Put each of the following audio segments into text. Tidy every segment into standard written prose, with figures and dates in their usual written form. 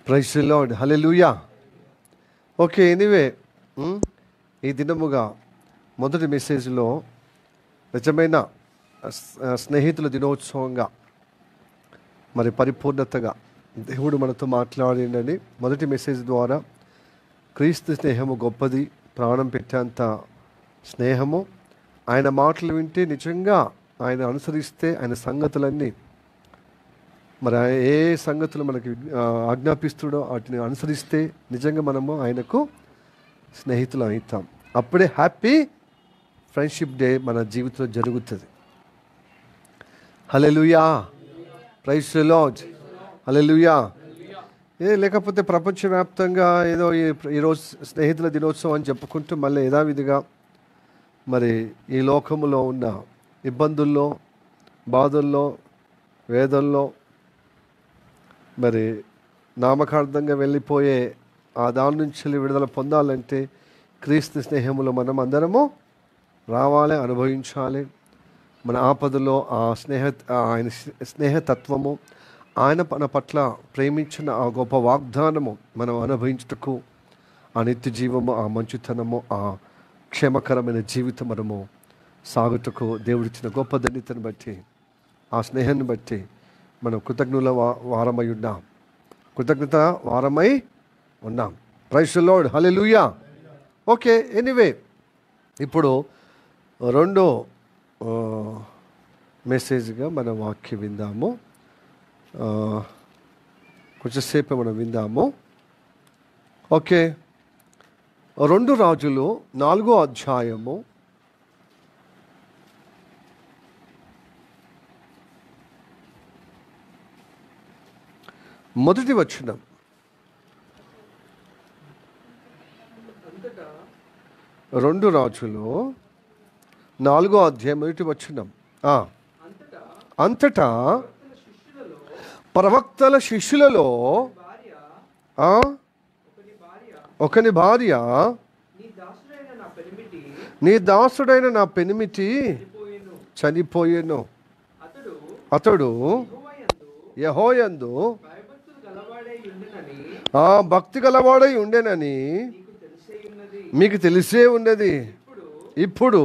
Praise the Lord, hallelujah. Okay, anyway ఈ దినముగా మొదటి మెసేజ్లో నిజమైన స్నేహితుల దినోత్సవంగా మరి పరిపూర్ణతగా దేవుడు మనతో మాట్లాడిండని మొదటి మెసేజ్ ద్వారా క్రీస్తు స్నేహము గొప్పది, ప్రాణం పెట్టేంత స్నేహము. ఆయన మాటలు వింటే నిజంగా ఆయన అనుసరిస్తే ఆయన సంగతులన్నీ మరి ఏ సంగతులు మనకి ఆజ్ఞాపిస్తుడో వాటిని అనుసరిస్తే నిజంగా మనము ఆయనకు స్నేహితులు అవుతాం. అప్పుడే హ్యాపీ ఫ్రెండ్షిప్ డే మన జీవితంలో జరుగుతుంది. హల్లెలూయా, ప్రైజ్ ది లార్డ్, హల్లెలూయా. లేకపోతే ప్రపంచవ్యాప్తంగా ఏదో ఈరోజు స్నేహితుల దినోత్సవం అని చెప్పుకుంటూ మళ్ళీ యథావిధిగా మరి ఈ లోకములో ఉన్న ఇబ్బందుల్లో, బాధల్లో, వేదల్లో మరి నామకార్థంగా వెళ్ళిపోయే ఆ దాని నుంచి విడుదల పొందాలంటే క్రీస్తు స్నేహములో మనం అందరము రావాలి, అనుభవించాలి. మన ఆపదలో ఆయన స్నేహతత్వము, ఆయన మన పట్ల ప్రేమించిన ఆ గొప్ప వాగ్దానము మనం అనుభవించుటకు, ఆ నిత్య జీవము, ఆ మంచుతనము, ఆ క్షేమకరమైన జీవితం మనము సాగుటకు దేవుడిచ్చిన గొప్ప ధన్యతను బట్టి, ఆ స్నేహాన్ని బట్టి మనం కృతజ్ఞత వారమై ఉన్నాం. Praise the Lord, hallelujah. Okay, anyway ఇప్పుడు రెండో మెసేజ్గా మన వాక్యం విందాము. కొంచెంసేపు మనం విందాము. ఓకే, 2 రాజులు 4వ అధ్యాయము 1వ వచనం. 2 రాజులు 4వ అధ్యాయం 1వ వచనం. అంతటా ప్రవక్తల శిష్యులలో ఒకని భార్య, నీ దాసుడైన నా పెనిమిటి చనిపోయెను. అతడు యెహోవాయందు భక్తి గలవాడై ఉండెనని మీకు తెలిసే ఉన్నది. ఇప్పుడు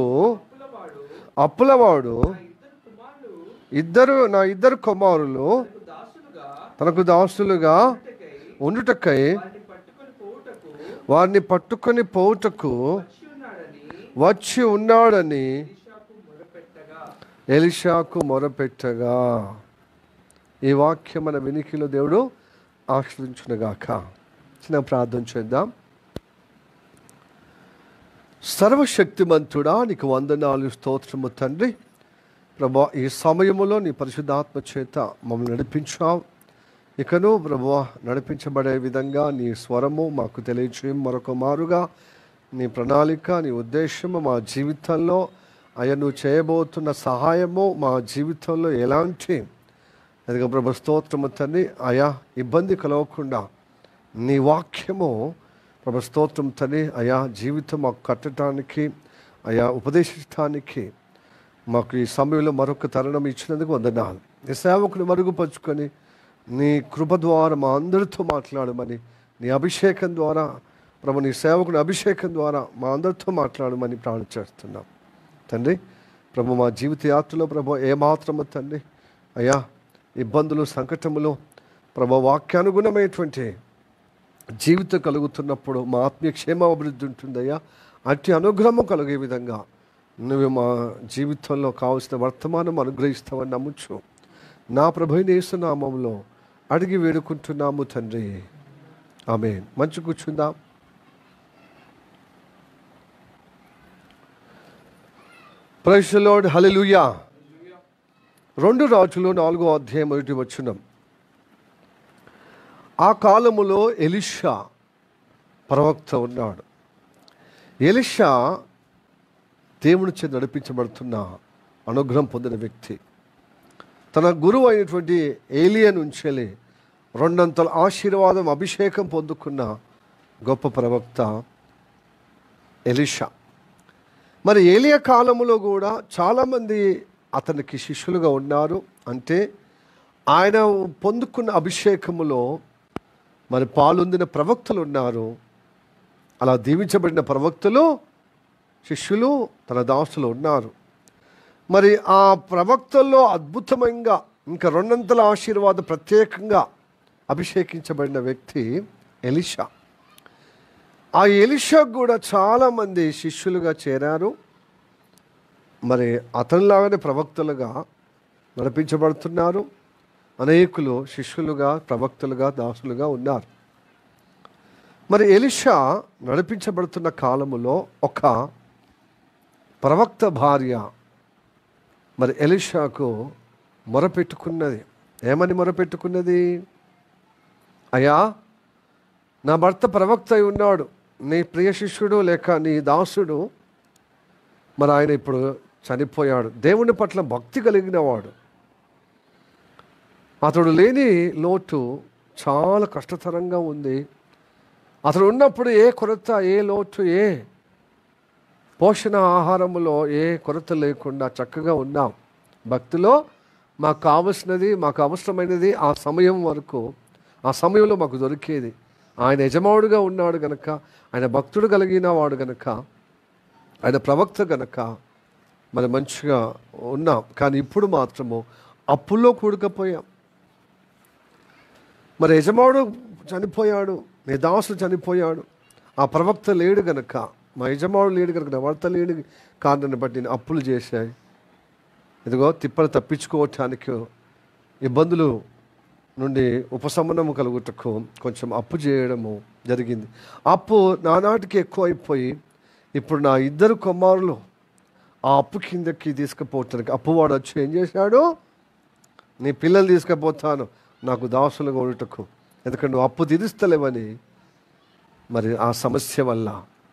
అప్పులవాడు నా ఇద్దరు కుమారులు తనకు దాసులుగా ఉండుటకై వారిని పట్టుకొని పోవుటకు వచ్చి ఉన్నాడని ఎలీషాకు మొరపెట్టగా. ఈ వాక్యం మన వినికిలో దేవుడు ఆశీర్వదించునుగాక. చిన్న ప్రార్థన చేద్దాం. సర్వశక్తిమంతుడా, నీకు వందనాలు, స్తోత్రము తండ్రి. ప్రభా, ఈ సమయంలో నీ పరిశుద్ధాత్మ చేత మమ్మల్ని నడిపించావు. ఇకను ప్రభా నడిపించబడే విధంగా నీ స్వరము మాకు తెలియచేయం. మరొక మారుగా నీ ప్రణాళిక, నీ ఉద్దేశము మా జీవితంలో అయ్యా నువ్వు చేయబోతున్న సహాయము మా జీవితంలో ఎలాంటి అదిగా ప్రభు స్తోత్రము తండ్రి, అయా ఇబ్బంది కలగకుండా నీ వాక్యము ప్రభు స్తోత్రం తండ్రి, అయా జీవితం మాకు కట్టడానికి, అయా ఉపదేశించడానికి మాకు ఈ సమయంలో మరొక తరుణం ఇచ్చినందుకు వందనాలు. నీ సేవకుని మరుగుపరుచుకొని నీ కృప ద్వారా మా అందరితో మాట్లాడమని, నీ అభిషేకం ద్వారా ప్రభు, నీ సేవకుని అభిషేకం ద్వారా మా అందరితో మాట్లాడమని ప్రార్థన చేస్తున్నాం తండ్రి. ప్రభు, మా జీవిత యాత్రలో ప్రభు ఏమాత్రము తండ్రి అయా ఇబ్బందులు, సంకటములు ప్రభు వాక్యానుగుణమైనటువంటి జీవితం కలుగుతున్నప్పుడు మా ఆత్మీయ క్షేమ అభివృద్ధి ఉంటుందయ్యా. అట్టి అనుగ్రహము కలిగే విధంగా నువ్వు మా జీవితంలో కావలసిన వర్తమానం అనుగ్రహిస్తావని నమ్ముచు నా ప్రభువైన యేసు నామములో అడిగి వేడుకుంటున్నాము తండ్రి, ఆమేన్. మంచి కూర్చుందాం. ప్రైజ్ ది లార్డ్, హల్లెలూయా. 2 రాజులు 4వ అధ్యాయం 1వ వచనం. ఆ కాలములో ఎలీషా ప్రవక్త ఉన్నాడు. ఎలీషా దేవుని చేత నడిపించబడుతున్న అనుగ్రహం పొందిన వ్యక్తి. తన గురువు అయినటువంటి ఏలియా నుంచి 2 ఆశీర్వాదం, అభిషేకం పొందుకున్న గొప్ప ప్రవక్త ఎలీషా. మరి ఏలియా కాలములో కూడా చాలామంది అతనికి శిష్యులుగా ఉన్నారు. అంటే ఆయన పొందుకున్న అభిషేకములో మరి పాలొందిన ప్రవక్తలు ఉన్నారు. అలా దీవించబడిన ప్రవక్తలు, శిష్యులు, తన దాసులు ఉన్నారు. మరి ఆ ప్రవక్తల్లో అద్భుతంగా ఇంకా రెండంతల ఆశీర్వాదం ప్రత్యేకంగా అభిషేకించబడిన వ్యక్తి ఎలీషా. ఆ ఎలీషా కూడా చాలామంది శిష్యులుగా చేరారు. మరి అతనిలాగానే ప్రవక్తలుగా నడిపించబడుతున్నారు. అనేకులు శిష్యులుగా, ప్రవక్తలుగా, దాసులుగా ఉన్నారు. మరి ఎలీషా నడిపించబడుతున్న కాలములో ఒక ప్రవక్త భార్య మరి ఎలీషాకు మొరపెట్టుకున్నది. ఏమని మొరపెట్టుకున్నది? అయ్యా, నా భర్త ప్రవక్త అయి ఉన్నాడు, నీ ప్రియ శిష్యుడు లేక నీ దాసుడు, మరి ఆయన ఇప్పుడు చనిపోయాడు. దేవుని పట్ల భక్తి కలిగిన వాడు. అతడు లేని లోటు చాలా కష్టతరంగా ఉంది. అతడు ఉన్నప్పుడు ఏ కొరత, ఏ లోటు, ఏ పోషణ ఆహారములో ఏ కొరత లేకుండా చక్కగా ఉన్నాం. భక్తిలో మాకు కావలసినది, మాకు అవసరమైనది ఆ సమయం వరకు, ఆ సమయంలో మాకు దొరికేది. ఆయన యజమానుడుగా ఉన్నాడు గనక, ఆయన భక్తుడు కలిగిన వాడు గనక, ఆయన ప్రవక్త గనక మరి మంచిగా ఉన్నాం. కానీ ఇప్పుడు మాత్రము అప్పుల్లో కూడుకపోయాం. మరి యజమానుడు చనిపోయాడు, నీ దాసుడు చనిపోయాడు, ఆ ప్రవక్త లేడు గనక, మా యజమానుడు లేడు కనుక, నా భర్త లేడు కారణాన్ని బట్టి నేను అప్పులు చేశాయి. ఇదిగో తిప్పలు తప్పించుకోవటానికి, ఇబ్బందులు నుండి ఉపశమనము కలుగుటకు కొంచెం అప్పు చేయడము జరిగింది. అప్పు నానాటికి ఎక్కువ అయిపోయి ఇప్పుడు నా 2 కుమారులు ఆ అప్పు కిందకి తీసుకుపోవటానికి అప్పువాడు వచ్చి ఏం చేశాడు? నీ పిల్లలు తీసుకుపోతాను నాకు దాసులుగా ఉండటకు, ఎందుకంటే నువ్వు అప్పు తీరుస్తలేవని మరి ఆ సమస్య వల్ల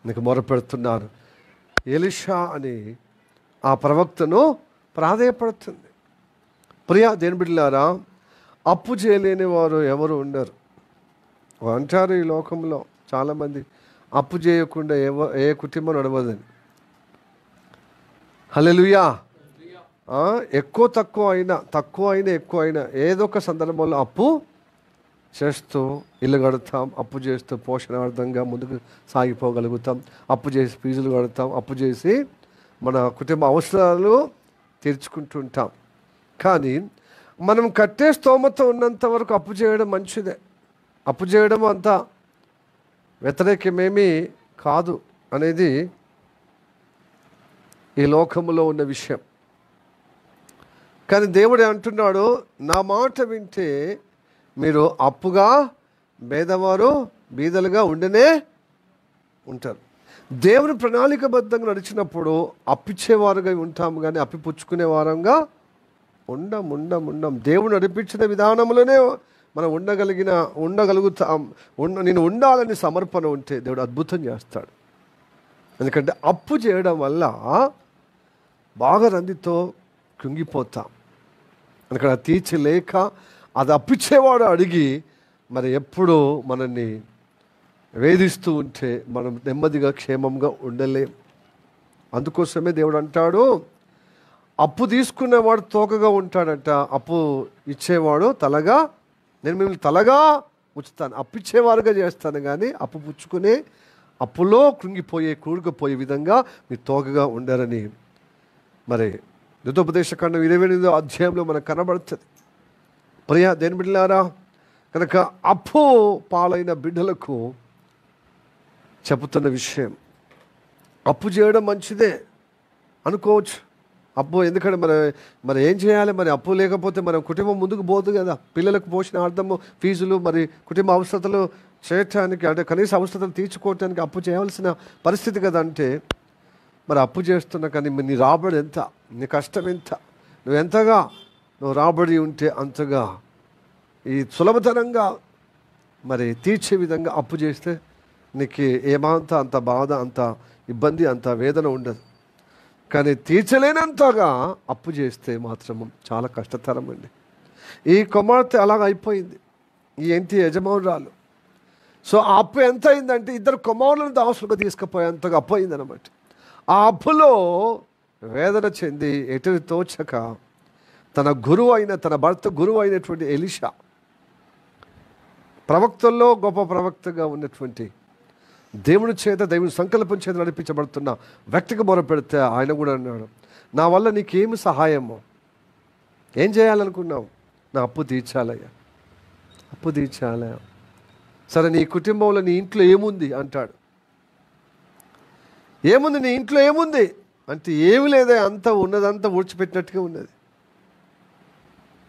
నీకు మొరపెడుతున్నారు. ఎలీషా అని ఆ ప్రవక్తను ప్రాధేయపడుతుంది. ప్రియా దేని బిడ్డలారా, అప్పు చేయలేని వారు ఎవరు ఉండరు అంటారు. ఈ లోకంలో చాలామంది అప్పు చేయకుండా ఏ కుటుంబం నడవదని. హల్లెలూయా. తక్కువ అయినా ఎక్కువ అయినా ఏదో ఒక సందర్భంలో అప్పు చేస్తూ ఇల్లు కడతాం, అప్పు చేస్తూ పోషణార్థంగా ముందుకు సాగిపోగలుగుతాం, అప్పు చేసి ఫీజులు కడతాం, అప్పు చేసి మన కుటుంబ అవసరాలు తీర్చుకుంటుంటాం. కానీ మనం కట్టే స్తోమత ఉన్నంత వరకు అప్పు చేయడం మంచిదే. అప్పు చేయడం అంత వ్యతిరేకమేమీ కాదు అనేది ఈ లోకములో ఉన్న విషయం. కానీ దేవుడే అంటున్నాడు, నా మాట వింటే మీరు అప్పుగా పేదవారు బీదలుగా ఉండనే ఉంటారు. దేవుని ప్రణాళికబద్ధంగా నడిచినప్పుడు అప్పిచ్చేవారుగా ఉంటాము, కానీ అప్పిపుచ్చుకునే వారంగా ఉండం. దేవుడు నడిపించిన విధానంలోనే మనం ఉండగలుగుతాం. నేను ఉండాలని సమర్పణ ఉంటే దేవుడు అద్భుతం చేస్తాడు. ఎందుకంటే అప్పు చేయడం వల్ల బాగా రందితో కృంగిపోతాం. ఎందుకంటే తీర్చలేక అది అప్పిచ్చేవాడు అడిగి మరి ఎప్పుడూ మనల్ని వేధిస్తూ ఉంటే మనం నెమ్మదిగా క్షేమంగా ఉండలేం. అందుకోసమే దేవుడు అంటాడు, అప్పు తీసుకునేవాడు తోకగా ఉంటాడట, అప్పు ఇచ్చేవాడు తలగా, నేను మిమ్మల్ని తలగా ఉంచుతాను, అప్పిచ్చేవారుగా చేస్తాను, కానీ అప్పు పుచ్చుకునే అప్పులో కూరుకుపోయే విధంగా మీరు తోకగా ఉండరని మరి ద్వితోపదేశకాండం 28వ అధ్యాయంలో మనకు కనబడుతుంది. ప్రియా దేని బిడ్డలారా, కనుక అప్పు పాలైన బిడ్డలకు చెబుతున్న విషయం, అప్పు చేయడం మంచిదే అనుకోవచ్చు. అప్పు ఎందుకంటే మరి ఏం చేయాలి? మరి అప్పు లేకపోతే మన కుటుంబం ముందుకు పోదు కదా. పిల్లలకు పోషణ అర్థము, ఫీజులు, మరి కుటుంబ అవసరతలు చేయటానికి, అంటే కనీస అవసరతలు తీర్చుకోవటానికి అప్పు చేయవలసిన పరిస్థితి కదా. అంటే మరి అప్పు చేస్తున్నా కానీ నీ రాబడి ఎంత, నీ కష్టం ఎంత, నువ్వు రాబడి ఉంటే అంతగా ఈ సులభతరంగా మరి తీర్చే విధంగా అప్పు చేస్తే నీకు ఏమంత అంత బాధ, అంత ఇబ్బంది, అంత వేదన ఉండదు. కానీ తీర్చలేనంతగా అప్పు చేస్తే మాత్రం చాలా కష్టతరం అండి. ఈ కుమార్తె అలాగ అయిపోయింది, ఈ ఇంటి యజమానురాలు. సో ఆ అప్పు ఎంత అయిందంటే 2 కుమారులను దాసులుగా తీసుకుపోయేంతగా అప్పు అయిందనమాట. ఆ అప్పులో వేదన చెంది ఎటు తోచక తన భర్త గురువు అయినటువంటి ఎలీషా ప్రవక్తల్లో గొప్ప ప్రవక్తగా ఉన్నటువంటి దేవుని చేత, దేవుని సంకల్పం చేత నడిపించబడుతున్న వ్యక్తికి మొరపెడితే ఆయన కూడా అన్నాడు, నా వల్ల నీకేమి సహాయమో, ఏం చేయాలనుకున్నావు? నా అప్పు తీర్చాలయ్యా, అప్పు తీర్చాలయ్యా. సరే, నీ కుటుంబంలో నీ ఇంట్లో ఏముంది అంటాడు. ఏముంది నీ ఇంట్లో ఏముంది అంటే, ఏమి లేదే, అంతా ఉన్నదంతా ఊడ్చిపెట్టినట్టుగా ఉన్నది.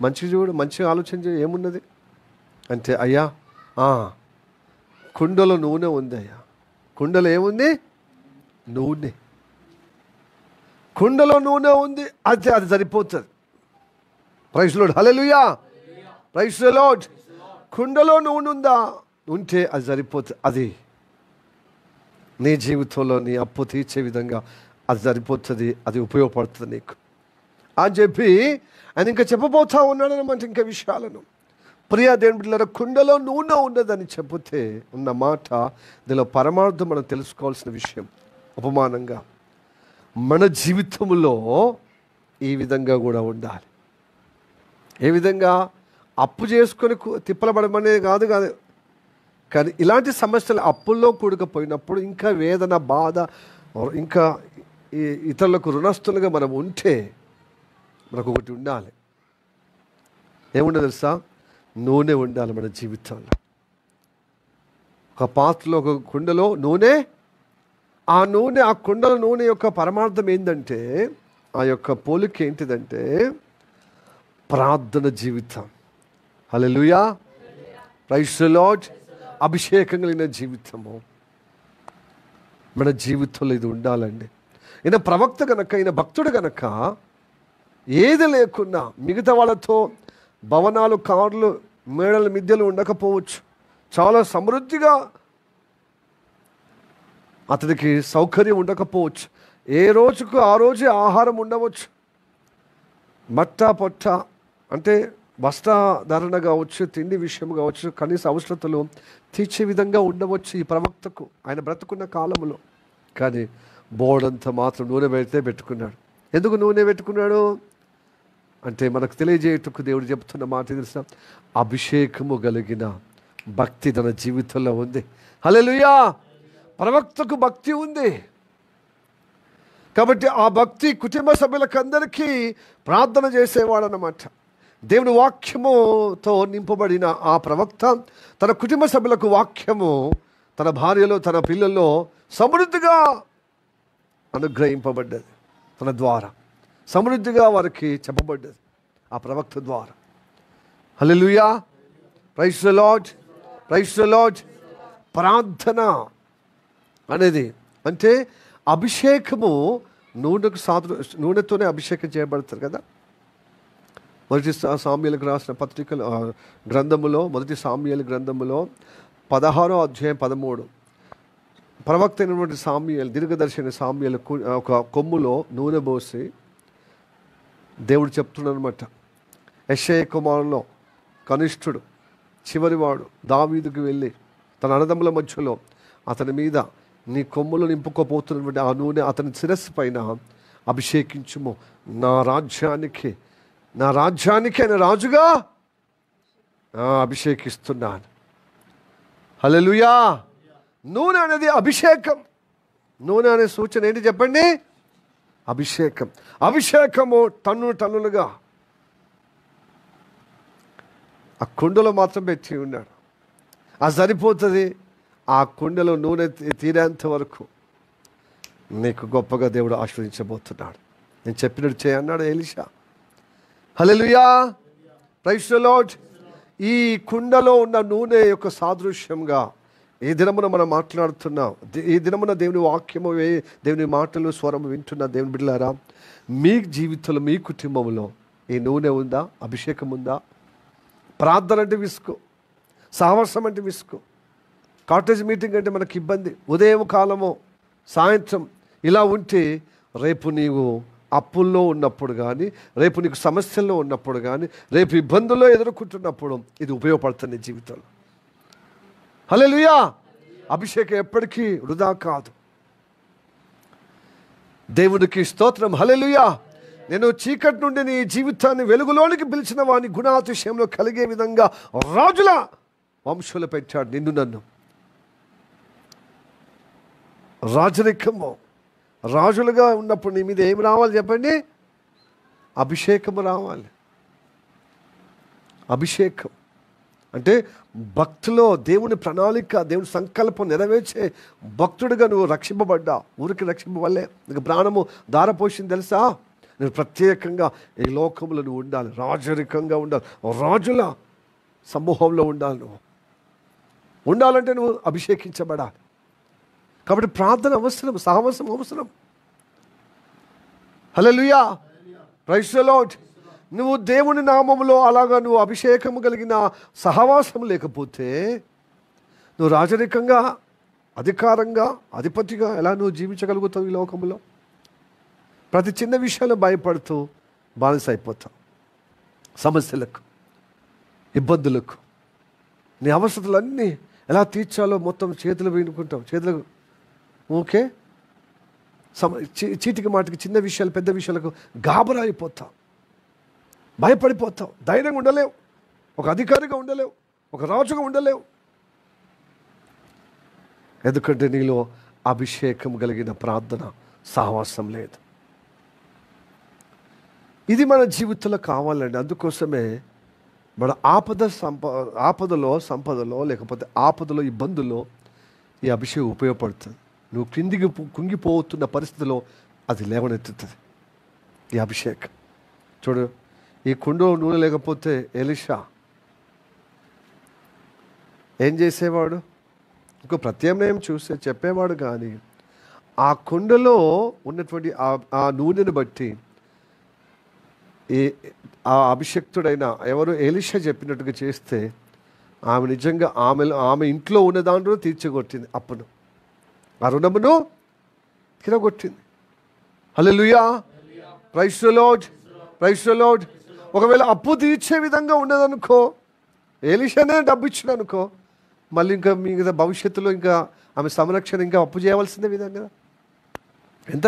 మంచిగా చూడు, మంచిగా ఆలోచించి ఏమున్నది అంటే, అయ్యా కుండలో నూనె ఉంది అయ్యా. కుండలో ఏముంది? నూనె. కుండలో నూనె ఉంది, అది సరిపోతుంది. ప్రైజ్ లార్డ్, హల్లెలూయా, ప్రైజ్ లార్డ్. కుండలో నూనె ఉందా? ఉంటే అది సరిపోతుంది. అది నీ జీవితంలో నీ అప్పు తీర్చే విధంగా అది సరిపోతుంది, అది ఉపయోగపడుతుంది నీకు అని చెప్పి ఆయన ఇంకా చెప్పబోతా ఉన్నాడనమాట ఇంకా విషయాలను. ప్రియా దేవుని బిడ్డలారా, కుండలో నూనె ఉన్నదని చెబితే ఉన్న మాట, దీనిలో పరమార్థం మనం తెలుసుకోవాల్సిన విషయం. ఉపమానంగా మన జీవితంలో ఈ విధంగా కూడా ఉండాలి. ఏ విధంగా? అప్పు చేసుకొని తిప్పలబడమనేది కాదు కానీ ఇలాంటి సమస్యలు అప్పుల్లో కూడుకుపోయినప్పుడు ఇంకా వేదన, బాధ, ఇంకా ఇతరులకు రుణస్తులుగా మనం ఉంటే మనకు ఒకటి ఉండాలి. ఏముండదు తెలుసా? నూనె ఉండాలి మన జీవితంలో. ఒక పాత్రలో, ఒక కుండలో నూనె. ఆ నూనె, ఆ కుండల నూనె యొక్క పరమార్థం ఏంటంటే, ఆ యొక్క పోలిక ఏంటిదంటే ప్రార్థన జీవితం. హల్లెలూయా, ప్రైజ్ ది లార్డ్. అభిషేకం కలిగిన జీవితము మన జీవితంలో ఇది ఉండాలండి. ఈయన ప్రవక్త గనక, ఈయన భక్తుడు గనక ఏది లేకున్నా మిగతా వాళ్ళతో భవనాలు, కార్లు, మేడల మిద్దెలు ఉండకపోవచ్చు, చాలా సమృద్ధిగా అతడికి సౌకర్యం ఉండకపోవచ్చు, ఏ రోజుకు ఆ రోజే ఆహారం ఉండవచ్చు, మట్ట పొట్ట అంటే వస్త్రధారణ కావచ్చు, తిండి విషయం కావచ్చు, కనీస అవసరతలు తీర్చే విధంగా ఉండవచ్చు ఈ ప్రవక్తకు ఆయన బ్రతుకున్న కాలంలో. కానీ బోర్డంత మాత్రం నూనె పెట్టుకున్నాడు. ఎందుకు నూనె పెట్టుకున్నాడు అంటే మనకు తెలియజేయటకు దేవుడు చెప్తున్న మాట తెలుసా? అభిషేకము కలిగిన భక్తి తన జీవితంలో ఉంది. హల్లెలూయా, ప్రవక్తకు భక్తి ఉంది కాబట్టి ఆ భక్తి కుటుంబ సభ్యులకు అందరికీ ప్రార్థన చేసేవాడనమాట. దేవుని వాక్యముతో నింపబడిన ఆ ప్రవక్త తన కుటుంబ సభ్యులకు వాక్యము తన భార్యలో, తన పిల్లల్లో సమృద్ధిగా అనుగ్రహింపబడ్డది. తన ద్వారా సమృద్ధిగా వారికి చెప్పబడ్డది ఆ ప్రవక్త ద్వారా. Hallelujah, praise the Lord, praise the Lord. ప్రార్థన అనేది అంటే అభిషేకము నూనెకు నూనెతోనే అభిషేకం చేయబడతారు కదా. మొదటి సామ్యులకు రాసిన పత్రికలు గ్రంథములో, మొదటి సామ్యుల గ్రంథములో 16వ అధ్యాయం 13 ప్రవక్త అయినటువంటి సామ్యుయేలు, దీర్ఘదర్శి సామ్యుయేలు ఒక కొమ్ములో నూనె పోసి దేవుడు చెప్తున్నాడనమాట, యెషయా కుమారులో కనిష్ఠుడు, చివరివాడు దావీదుకు వెళ్ళి తన అన్నదమ్ముల మధ్యలో అతని మీద నీ కొమ్ములు నింపుకోపోతున్నటువంటి ఆ నూనె అతని శిరస్సు పైన అభిషేకించుము, నా రాజ్యానికి ఆయన రాజుగా అభిషేకిస్తున్నాను. హల్లెలూయా. నూనె అనేది అభిషేకం. నూనె అనే సూచన ఏంటి చెప్పండి? అభిషేకం. అభిషేకము టన్నులుగా ఆ కుండలో మాత్రం పెట్టి ఉన్నాడు. అది సరిపోతుంది. ఆ కుండలో నూనె తీరేంత వరకు నీకు గొప్పగా దేవుడు ఆశీర్వదించబోతున్నాడు. నేను చెప్పినట్టు చేయన్నాడు Elisha. Hallelujah, praise the Lord. ఈ కుండలో ఉన్న నూనె యొక్క సాదృశ్యంగా ఈ దినమున మనం మాట్లాడుతున్నాం. ఈ దినమున దేవుని వాక్యము, దేవుని మాటలు, స్వరం వింటున్న దేవుని బిడ్డలారా, మీ జీవితంలో, మీ కుటుంబంలో ఈ నూనె ఉందా? అభిషేకం ఉందా? ప్రార్థన అంటే విసుకు, సహవాసం అంటే విసుకు, కాటేజ్ మీటింగ్ అంటే మనకి ఇబ్బంది, ఉదయం కాలము, సాయంత్రం ఇలా ఉంటే రేపు నీవు అప్పుల్లో ఉన్నప్పుడు కానీ, రేపు నీకు సమస్యల్లో ఉన్నప్పుడు కానీ, రేపు ఇబ్బందుల్లో ఎదుర్కొంటున్నప్పుడు ఇది ఉపయోగపడుతుంది జీవితంలో. హల్లెలూయా. అభిషేకం ఎప్పటికీ వృధా కాదు. దేవునికి స్తోత్రం. హల్లెలూయా. నేను చీకటి నుండి నీ జీవితాన్ని వెలుగులోనికి పిలిచిన వాని గుణాతిశయంలో కలిగే విధంగా రాజుల వంశంలో పెట్టాడు నిన్ను నన్ను. రాజరికము, రాజులుగా ఉన్నప్పుడు నీ మీద ఏం రావాలి చెప్పండి? అభిషేకము రావాలి. అభిషేకం అంటే భక్తిలో దేవుని ప్రణాళిక, దేవుని సంకల్పం నెరవేర్చే భక్తుడిగా నువ్వు రక్షింపబడ్డా. ఊరికి రక్షింపవల్లే నీకు ప్రాణము దారపోసింది తెలుసా? నువ్వు ప్రత్యేకంగా ఈ లోకంలో నువ్వు ఉండాలి, రాజరికంగా ఉండాలి, రాజుల సమూహంలో ఉండాలి. నువ్వు ఉండాలంటే నువ్వు అభిషేకించబడాలి. కాబట్టి ప్రార్థన అవసరం, సహవాసం అవసరం. హల్లెలూయా, ప్రైజ్ ది లార్డ్. నువ్వు దేవుని నామములో అలాగా నువ్వు అభిషేకము కలిగిన సహవాసం లేకపోతే నువ్వు రాజరికంగా, అధికారంగా, అధిపతిగా ఎలా నువ్వు జీవించగలుగుతావు ఈ లోకంలో? ప్రతి చిన్న విషయాలు భయపడుతూ బానిస అయిపోతావు. సమస్యలకు, ఇబ్బందులకు, నీ అవసరాలన్నీ ఎలా తీర్చాలో మొత్తం చేతులు వేడుకుంటావు. చేతులకు ఓకే చీటికి మాటికి చిన్న విషయాలు, పెద్ద విషయాలకు గాబరా అయిపోతావు, భయపడిపోతావు. ధైర్యంగా ఉండలేవు, ఒక అధికారిగా ఉండలేవు, ఒక రాజుగా ఉండలేవు. ఎందుకంటే నీలో అభిషేకం కలిగిన ప్రార్థన సహవాసం లేదు. ఇది మన జీవితంలో కావాలండి. అందుకోసమే మన ఆపదలో, సంపదలో, లేకపోతే ఆపదలో, ఇబ్బందుల్లో ఈ అభిషేకం ఉపయోగపడుతుంది. నువ్వు కిందికి కుంగిపోతున్న పరిస్థితిలో అది లేవనెత్తుతుంది ఈ అభిషేకం. చూడు, ఈ కుండలో నూనె లేకపోతే ఎలీషా ఏం చేసేవాడు? ఇంకో ప్రత్యామ్నాయం చూస్తే చెప్పేవాడు. కానీ ఆ కుండలో ఉన్నటువంటి ఆ నూనెను బట్టి ఆ అభిషక్తుడైన ఎవరు ఎలీషా చెప్పినట్టుగా చేస్తే ఆమె నిజంగా ఆమె ఇంట్లో ఉన్న దాంట్లో తీర్చగొట్టింది అప్పును, ఆ రుణమును తిరగొట్టింది. Hallelujah, praise the Lord, praise the Lord. ఒకవేళ అప్పు తీర్చే విధంగా ఉండదనుకో, ఎలీషానే డబ్బు ఇచ్చిన అనుకో, మళ్ళీ ఇంకా మిగతా భవిష్యత్తులో ఇంకా ఆమె సంరక్షణ ఇంకా అప్పు చేయవలసిందే విధంగా. ఎంత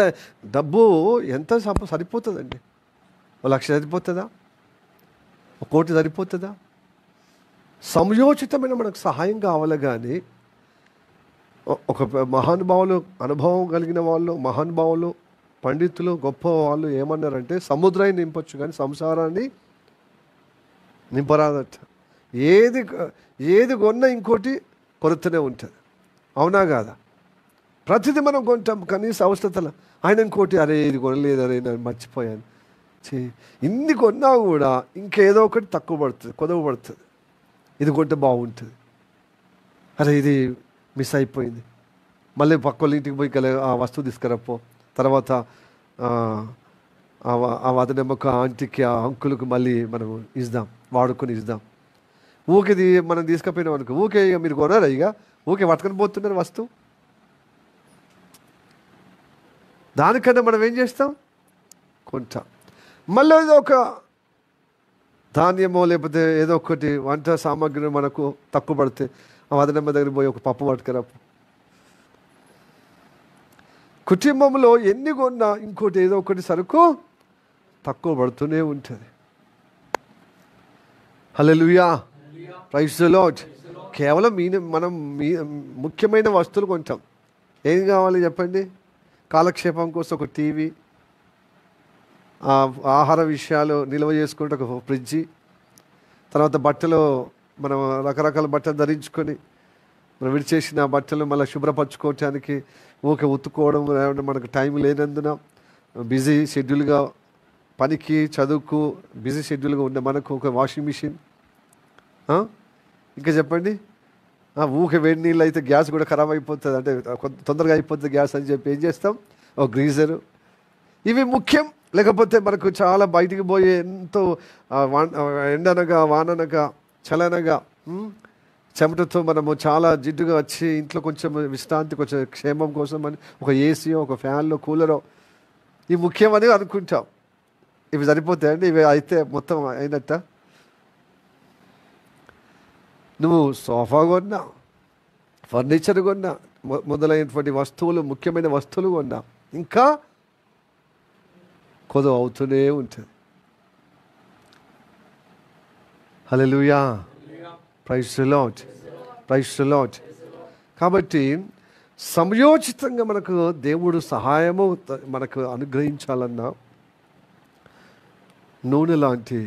డబ్బు ఎంత సరిపోతుందండి? 1,00,000 సరిపోతుందా? 1,00,00,000 సరిపోతుందా? సంయోచితమైన మనకు సహాయం కావాలి. కానీ ఒక మహానుభావులు, అనుభవం కలిగిన వాళ్ళు, మహానుభావులు, పండితులు, గొప్ప వాళ్ళు ఏమన్నారంటే సముద్రాన్ని నింపొచ్చు కానీ సంసారాన్ని నింపరాదట. ఏది కొన్నా ఇంకోటి కొరతనే ఉంటుంది. అవునా కాదా? ప్రతిదీ మనం కొంటాం కనీస అవసరతల. ఆయన ఇంకోటి, అరే ఇది కొనలేదు, అరే నేను మర్చిపోయాను. ఇన్ని కొన్నా కూడా ఇంకేదో ఒకటి తక్కువ పడుతుంది, కొదవ పడుతుంది. ఇది కొంటే బాగుంటుంది, అరే ఇది మిస్ అయిపోయింది, మళ్ళీ పక్క వాళ్ళ ఇంటికి పోయి ఆ వస్తువు తీసుకురపో, తర్వాత ఆ వదనమ్మకు, ఆ ఆంటీకి, ఆ అంకులకు మళ్ళీ మనం ఇద్దాం, వాడుకొని ఇద్దాం. ఊకేది మనం తీసుకుపోయినాం అనుకో, ఊకే ఇక మీరు కొనారా, ఇక ఊకే పట్టుకొని పోతున్నారు వస్తువు. దానికన్నా మనం ఏం చేస్తాం? కొంటాం. మళ్ళీ ఏదో ఒక ధాన్యమో లేకపోతే ఏదో ఒకటి వంట సామాగ్రి మనకు తక్కువ పడితే ఆ వదనమ్మ దగ్గర పోయి ఒక పప్పు పట్టుకురా. కుటుంబంలో ఎన్ని కొన్నా ఇంకోటి ఏదో ఒకటి సరుకు తక్కువ పడుతూనే ఉంటుంది. Hallelujah, praise the lord. కేవలం మనం ముఖ్యమైన వస్తువులు కొంటాం. ఏం కావాలి చెప్పండి? కాలక్షేపం కోసం ఒక టీవీ, ఆహార విషయాలు నిల్వ చేసుకుంటే ఒక ఫ్రిడ్జి, తర్వాత బట్టలు మనం రకరకాల బట్టలు ధరించుకొని మనం విడిచేసిన బట్టలు మళ్ళీ శుభ్రపరచుకోవటానికి ఊకే ఉతుక్కోవడం మనకు టైం లేనందున బిజీ షెడ్యూల్గా, పనికి చదువుకు బిజీ షెడ్యూల్గా ఉన్న మనకు ఒక వాషింగ్ మిషన్. ఇంకా చెప్పండి, ఊకే వేడి నీళ్ళు అయితే గ్యాస్ కూడా ఖరాబ్ అయిపోతుంది, అంటే తొందరగా అయిపోతుంది గ్యాస్ అని చెప్పి ఏం చేస్తాం? ఒక గ్రీజరు. ఇవి ముఖ్యం. లేకపోతే మనకు చాలా బయటికి పోయే ఎంతో ఎండనగా, వాననగా, చలనగా, చెమటతో మనము చాలా జిడ్డుగా వచ్చి ఇంట్లో కొంచెం విశ్రాంతి, కొంచెం క్షేమం కోసం అని ఒక ఏసీయో, ఒక ఫ్యాన్లో, కూలరో ఇవి ముఖ్యమని అనుకుంటాం. ఇవి సరిపోతాయండి? ఇవి అయితే మొత్తం అయినట్ట? నువ్వు సోఫా కొన్నా, ఫర్నిచర్ కొన్నా, మొదలైనటువంటి వస్తువులు, ముఖ్యమైన వస్తువులు కొన్నా ఇంకా కొదవ అవుతూనే ఉంటుంది. Hallelujah, praise the Lord. Praise the Lord. కాబట్టి సమయోచితంగా మనకు దేవుడు సహాయము మనకు అనుగ్రహించాలన్నా నూనె లాంటి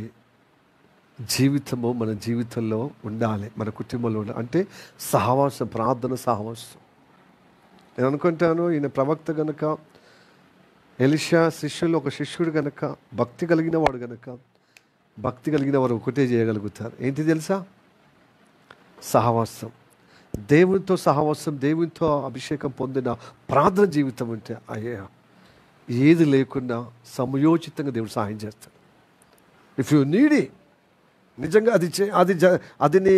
జీవితము మన జీవితంలో ఉండాలి, మన కుటుంబంలో ఉండాలి. అంటే సహవాసం, ప్రార్థన సహవాసం. నేను అనుకుంటాను ఈయన ప్రవక్త గనక, ఎలీషా శిష్యులు ఒక శిష్యుడు గనక, భక్తి కలిగిన వాడు గనక, భక్తి కలిగిన వారు ఒకటే చేయగలుగుతారు. ఏంటి తెలుసా? సహవాసం, దేవునితో సహవాసం, దేవునితో అభిషేకం పొందిన ప్రార్థన జీవితం ఉంటే అయ్యా ఏది లేకున్నా సమయోచితంగా దేవుడు సహాయం చేస్తాడు. ఇఫ్ యూ నీడీ, నిజంగా అది నీ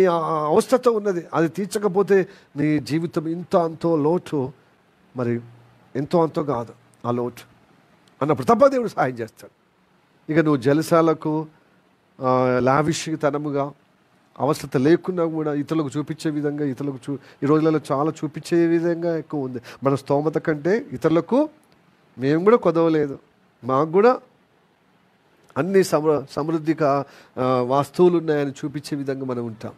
అవస్థత ఉన్నది, అది తీర్చకపోతే నీ జీవితం ఇంత అంతో లోటు, మరి ఎంతో అంతో కాదు ఆ లోటు అన్నప్పుడు తప్ప దేవుడు సహాయం చేస్తాడు. ఇక నువ్వు జలసాలకు లావిష్తనముగా అవస్థత లేకున్నా కూడా ఇతరులకు చూపించే విధంగా, ఇతరులకు ఈ రోజులలో చాలా చూపించే విధంగా ఎక్కువ ఉంది. మన స్తోమత కంటే ఇతరులకు మేము కూడా కొదవలేదు, మాకు కూడా అన్ని సమృద్ధిగా వస్తువులు ఉన్నాయని చూపించే విధంగా మనం ఉంటాం.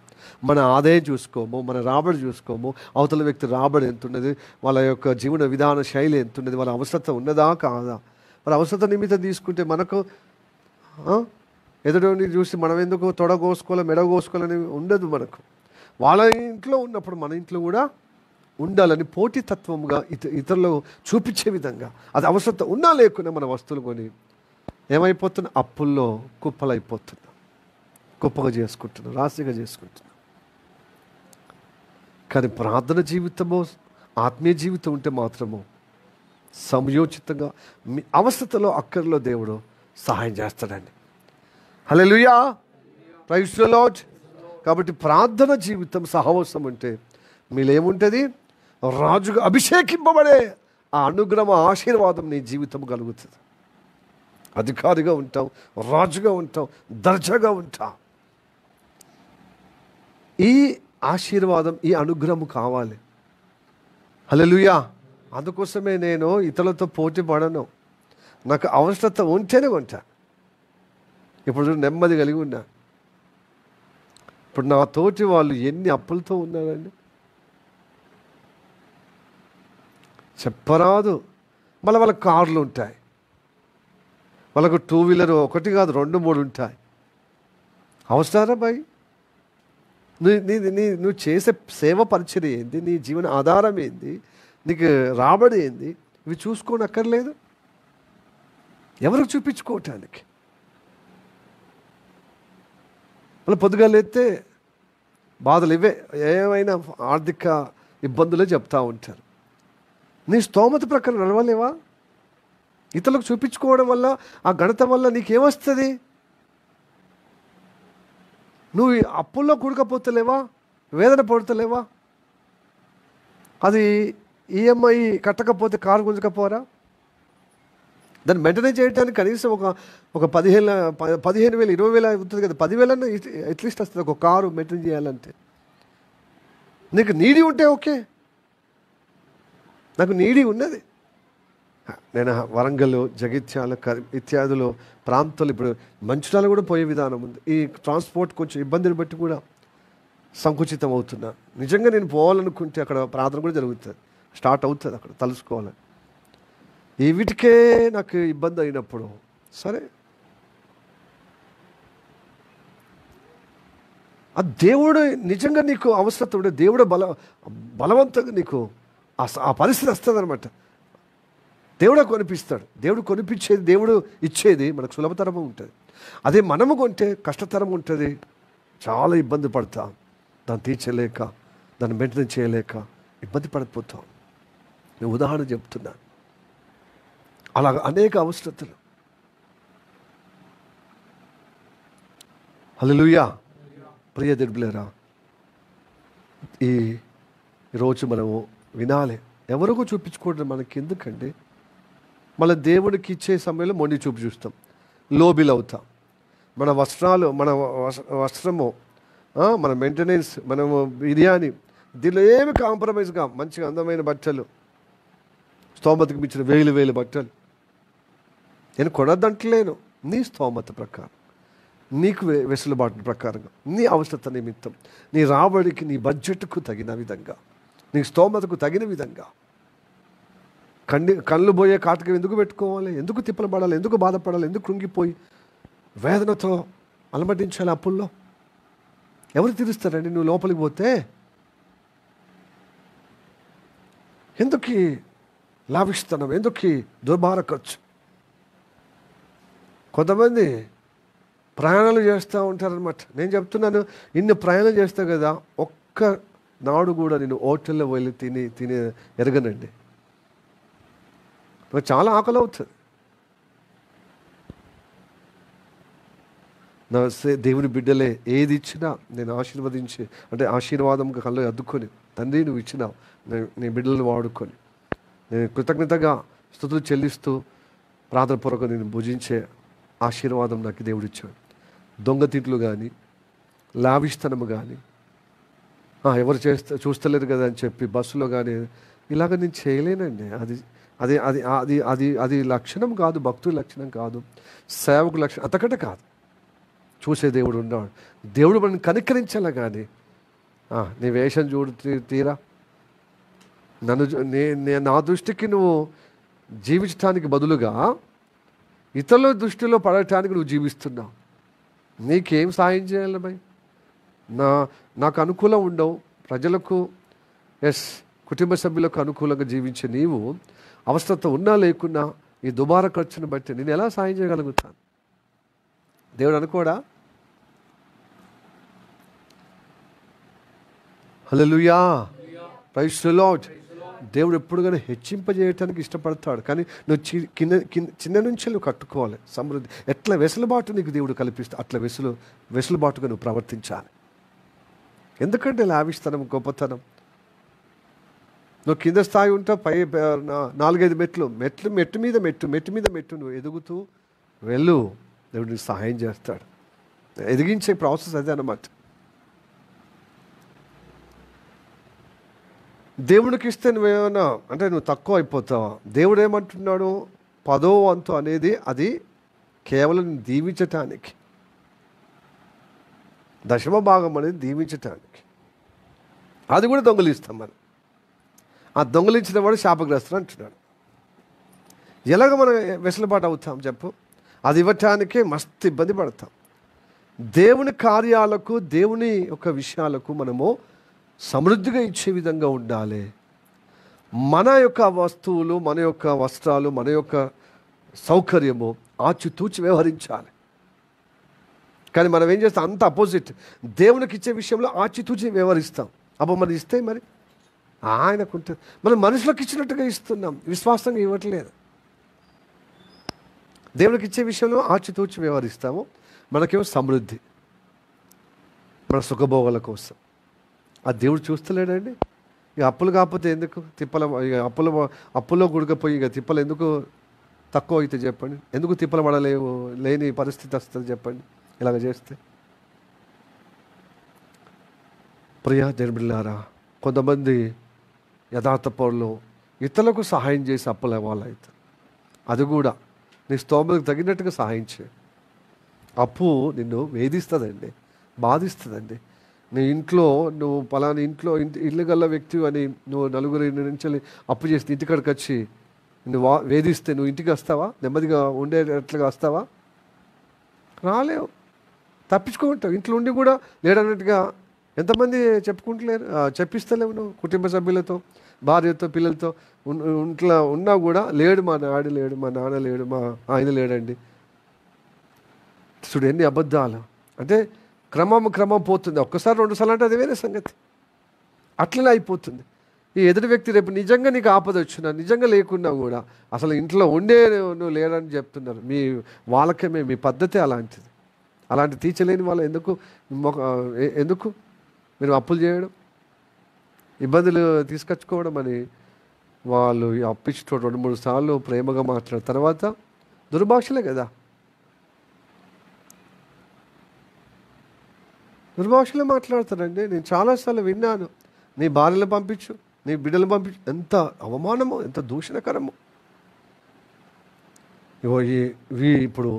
మన ఆదాయం చూసుకోము, మన రాబడి చూసుకోము, అవతల వ్యక్తి రాబడి ఎంత ఉన్నది, వాళ్ళ యొక్క జీవన విధాన శైలి ఎంత ఉన్నది, వాళ్ళ అవసరత ఉన్నదా కాదా. వాళ్ళ అవసరత నిమిత్తం తీసుకుంటే మనకు ఎదుటిని చూసి మనం ఎందుకు తొడగోసుకోవాలి, మెడగోసుకోవాలని ఉండదు మనకు. వాళ్ళ ఇంట్లో ఉన్నప్పుడు మన ఇంట్లో కూడా ఉండాలని పోటీతత్వంగా ఇతరులు చూపించే విధంగా, అది అవసరత ఉన్నా లేకున్నా మన వస్తువులు కొని ఏమైపోతున్నా అప్పుల్లో కుప్పలైపోతున్నా, కుప్పగా చేసుకుంటున్నాం, రాశిగా చేసుకుంటున్నాం. కానీ ప్రార్థన జీవితము, ఆత్మీయ జీవితం ఉంటే మాత్రము సమయోచితంగా మీ అవస్థలో అక్కర్లో దేవుడు సహాయం చేస్తాడండి. హల్లెలూయా, ప్రైజ్ ది లార్డ్. కాబట్టి ప్రార్థన జీవితం సహవాసం ఉంటే మీలో ఏముంటుంది? రాజుగా అభిషేకింపబడే ఆ అనుగ్రహం, ఆశీర్వాదం నీ జీవితం కలుగుతుంది. అధికారిగా ఉంటాం, రాజుగా ఉంటాం, దర్జాగా ఉంటాం. ఈ ఆశీర్వాదం, ఈ అనుగ్రహం కావాలి. హల్లెలూయా. అందుకోసమే నేను ఇతరులతో పోటీ పడను, నాకు అవసరత ఉంటేనే ఉంటా. ఇప్పుడు నెమ్మది కలిగి ఉన్నా. ఇప్పుడు నా తోటి వాళ్ళు ఎన్ని అప్పులతో ఉన్నారండి చెప్పరాదు. మళ్ళీ వాళ్ళకి కార్లు ఉంటాయి, వాళ్ళకు 2 వీలర్ ఒకటి కాదు 2, 3 ఉంటాయి. అవసరారా బాయ్? నువ్వు చేసే సేవ పరిచర్య ఏంది, నీ జీవన ఆధారం ఏంది, నీకు రాబడి ఏంది, ఇవి చూసుకోని అక్కర్లేదు. ఎవరికి చూపించుకోవటానికి? మళ్ళీ పొద్దుగాలు ఎత్తే బాధలు ఇవే, ఏమైనా ఆర్థిక ఇబ్బందులే చెప్తూ ఉంటారు. నీ స్తోమత ప్రకారం నడవలేవా? ఇతరులకు చూపించుకోవడం వల్ల, ఆ ఘనత వల్ల నీకేమొస్తుంది? నువ్వు అప్పుల్లో కూడకపోతలేవా? వేదన పడతలేవా? అది ఈఎంఐ కట్టకపోతే కారు గుంజకపోరా? దాన్ని మెయింటైన్ చేయడానికి కనీసం ఒక 15,000 20,000 అవుతుంది కదా. 10,000 అట్లీస్ట్ వస్తుంది ఒక కారు మెయింటైన్ చేయాలంటే. నీకు నీడి ఉంటే ఓకే, నాకు నీడి ఉన్నది. నేను వరంగల్, జగిత్యాల ఇత్యాదులు ప్రాంతాలు, ఇప్పుడు మంచిర్యాల కూడా పోయే విధానం ఉంది. ఈ ట్రాన్స్పోర్ట్ కొంచెం ఇబ్బందిని బట్టి కూడా సంకుచితం అవుతున్నా. నిజంగా నేను పోవాలనుకుంటే అక్కడ ప్రార్థన కూడా జరుగుతుంది, స్టార్ట్ అవుతుంది అక్కడ తలుసుకోవాలి. ఈ వీటికే నాకు ఇబ్బంది అయినప్పుడు సరే, ఆ దేవుడు నిజంగా నీకు అవసరం ఉండే దేవుడు బలవంతంగా నీకు ఆ పరిస్థితి వస్తుంది అనమాట. దేవుడే కొనిపిస్తాడు. దేవుడు కొనిపించేది, దేవుడు ఇచ్చేది మనకు సులభతరం ఉంటుంది. అదే మనము కొంటే కష్టతరం ఉంటుంది, చాలా ఇబ్బంది పడతాం, దాన్ని తీర్చలేక, దాన్ని మెయింటైన్ చేయలేక ఇబ్బంది పడిపోతాం. నేను ఉదాహరణ చెప్తున్నా, అలాగ అనేక అవసరతలు. హల్లెలూయా. ప్రియ దిర్బులేరా, ఈరోజు మనము వినాలి. ఎవరికో చూపించుకోవడం మనకి ఎందుకండి? మళ్ళీ దేవుడికి ఇచ్చే సమయంలో మొండి చూపు చూస్తాం, లోబిల్ అవుతాం. మన వస్త్రాలు, మన వస్త్రము, మన మెయింటెనెన్స్, మనము బిర్యానీ, దీనిలో ఏమి కాంప్రమైజ్గా మంచిగా అందమైన బట్టలు, స్తోమతకు మించిన 1000 బట్టలు. నేను కొనద్దంటలేను, నీ స్తోమత ప్రకారం నీకు వెసులుబాటు ప్రకారంగా, నీ అవసరత నిమిత్తం, నీ రాబడికి, నీ బడ్జెట్కు తగిన విధంగా, నీ స్తోమతకు తగిన విధంగా. కళ్ళు పోయే కాటకం ఎందుకు పెట్టుకోవాలి? ఎందుకు తిప్పలు పడాలి? ఎందుకు బాధపడాలి? ఎందుకు కృంగిపోయి వేదనతో అలమటించాలి? అప్పుల్లో ఎవరు తీరుస్తారండి? నువ్వు లోపలికి పోతే ఎందుకు లాభిస్తున్నాం? ఎందుకు దుర్భార ఖర్చు? కొంతమంది ప్రయాణాలు చేస్తూ ఉంటారనమాట. నేను చెప్తున్నాను, ఇన్ని ప్రయాణం చేస్తా కదా, ఒక్క నాడు కూడా నేను హోటల్లో వెళ్ళి తిని ఎరగనండి. నాకు చాలా ఆకలి అవుతుంది. నా దేవుని బిడ్డలే ఏది ఇచ్చినా నేను ఆశీర్వదించి, అంటే ఆశీర్వాదం కళ్ళు అద్దుకొని, తండ్రి నువ్వు ఇచ్చినావు, నీ బిడ్డలను వాడుకొని నేను కృతజ్ఞతగా స్తుతులు చెల్లిస్తూ ప్రార్థనపూర్వక నేను భుజించే ఆశీర్వాదం నాకు దేవుడిచ్చాడు. దొంగతిట్లు కానీ, లావిష్టనము కానీ, ఎవరు చూస్తలేరు కదా అని చెప్పి బస్సులో కానీ ఇలాగ నేను చేయలేనండి. అది అది అది అది అది అది లక్షణం కాదు, భక్తుల లక్షణం కాదు, సేవకు లక్షణం అంతకంటే కాదు. చూసే దేవుడు ఉన్నాడు. దేవుడు మనల్ని కనికరించాల కానీ నీ వేషం చూడు తీరా, నా దృష్టికి నువ్వు జీవించడానికి బదులుగా ఇతరుల దృష్టిలో పడటానికి నువ్వు జీవిస్తున్నావు. నీకేం సాయం చేయాలి భయ్? నాకు అనుకూలం ఉండవు, ప్రజలకు కుటుంబ సభ్యులకు అనుకూలంగా జీవించే నీవు అవసరత ఉన్నా లేకున్నా ఈ దుబారా ఖర్చును బట్టి నేను ఎలా సాయం చేయగలుగుతాను? దేవుడు అనుకోడా? హల్లెలూయా, ప్రైజ్ ది లార్డ్. దేవుడు ఎప్పుడు కానీ హెచ్చింపజేయటానికి ఇష్టపడతాడు, కానీ నువ్వు చిన్న నుంచి నువ్వు కట్టుకోవాలి సమృద్ధి. ఎట్లా వెసులుబాటు నీకు దేవుడు కల్పిస్తే అట్లా వెసులుబాటుగా నువ్వు ప్రవర్తించాలి. ఎందుకంటే లావిస్తనం, గొప్పతనం. నువ్వు కింద స్థాయి ఉంటావు, పై 4-5 మెట్టు మీద మెట్టు నువ్వు ఎదుగుతూ వెళ్ళు. దేవుడు నీకు సహాయం చేస్తాడు. ఎదిగించే ప్రాసెస్ అదే అన్నమాట. దేవుడికి ఇస్తే నువ్వేమన్నా అంటే నువ్వు తక్కువ అయిపోతావా? దేవుడు ఏమంటున్నాడు? 10వ వంతు అనేది అది కేవలం దీవించటానికి, 10వ భాగం అనేది దీవించటానికి. అది కూడా దొంగలిస్తాం మనం. ఆ దొంగలించిన వాడు శాపగ్రస్తుడు అంటున్నాడు. ఎలాగ మనం వెసులుబాటు అవుతాం చెప్పు? అది ఇవ్వటానికే మస్తు ఇబ్బంది పడతాం. దేవుని కార్యాలకు, దేవుని యొక్క విషయాలకు మనము సమృద్ధిగా ఇచ్చే విధంగా ఉండాలి. మన యొక్క వస్తువులు, మన యొక్క వస్త్రాలు, మన యొక్క సౌకర్యము ఆచితూచి వ్యవహరించాలి. కానీ మనం ఏం చేస్తాం? అంత అపోజిట్. దేవునికి ఇచ్చే విషయంలో ఆచితూచి వ్యవహరిస్తాం. అప్పుడు మనం ఇస్తే మరి ఆయనకుంటుంది, మనం మనుషులకు ఇచ్చినట్టుగా ఇస్తున్నాం, విశ్వాసంగా ఇవ్వట్లేదు. దేవునికి ఇచ్చే విషయంలో ఆచితూచి వ్యవహరిస్తాము. మనకేమో సమృద్ధి, మన సుఖభోగాల కోసం. ఆ దేవుడు చూస్తలేడండి. ఇక అప్పులు కాకపోతే ఎందుకు తిప్పల, ఇక అప్పుల్లో గుడికపోయి ఇక తిప్పలు ఎందుకు తక్కువ అయితే చెప్పండి? ఎందుకు తిప్పలు పడలేవు? లేని పరిస్థితి వస్తుంది చెప్పండి ఇలాగ చేస్తే. ప్రియా దేవులారా, కొంతమంది యథార్థ పౌరులు ఇతరులకు సహాయం చేసి అప్పులు ఇవ్వాలవుతారు. అది కూడా నీ స్తోమతకు తగినట్టుగా సహాయం చేయ. అప్పు నిన్ను వేధిస్తుందండి, బాధిస్తుందండి. నీ ఇంట్లో నువ్వు పలానా ఇల్లు గల్ల వ్యక్తి అని నువ్వు నలుగురి నుంచి అప్పు చేసి ఇంటికాడికి వచ్చి నువ్వు వేధిస్తే నువ్వు ఇంటికి వస్తావా? నెమ్మదిగా ఉండేటట్లుగా వస్తావా? రాలేవు, తప్పించుకుంటావు. ఇంట్లో ఉండి కూడా లేడన్నట్టుగా ఎంతమంది చెప్పుకుంటలేరు, చెప్పిస్తలేవు నువ్వు కుటుంబ సభ్యులతో, భార్యతో, పిల్లలతో. ఇంట్లో ఉన్నా కూడా లేడు, మా డాడీ లేడు, మా నాన్న లేడు, మా ఆయన లేడండి. చూడు ఎన్ని అబద్ధాలు. అంటే క్రమం పోతుంది. ఒక్కసారి 2 సార్లు అంటే అది వేరే సంగతి. అట్లనే అయిపోతుంది. ఈ ఎదుటి వ్యక్తి రేపు నిజంగా నీకు ఆపద వచ్చినా, నిజంగా లేకున్నా కూడా అసలు ఇంట్లో ఉండే నువ్వు లేడని చెప్తున్నారు. వాళ్ళకే మీ పద్ధతి అలాంటిది. అలాంటి తీర్చలేని వాళ్ళు ఎందుకు మీరు అప్పులు చేయడం, ఇబ్బందులు తీసుకొచ్చుకోవడం అని వాళ్ళు అప్పించడం 2-3 సార్లు ప్రేమగా మాట్లాడిన తర్వాత దుర్భాషలే కదా. దుర్భాషలో మాట్లాడతారండి. నేను చాలాసార్లు విన్నాను. నీ భార్యలు పంపించు, నీ బిడ్డలు పంపించు. ఎంత అవమానము, ఎంత దూషణకరము. ఇప్పుడు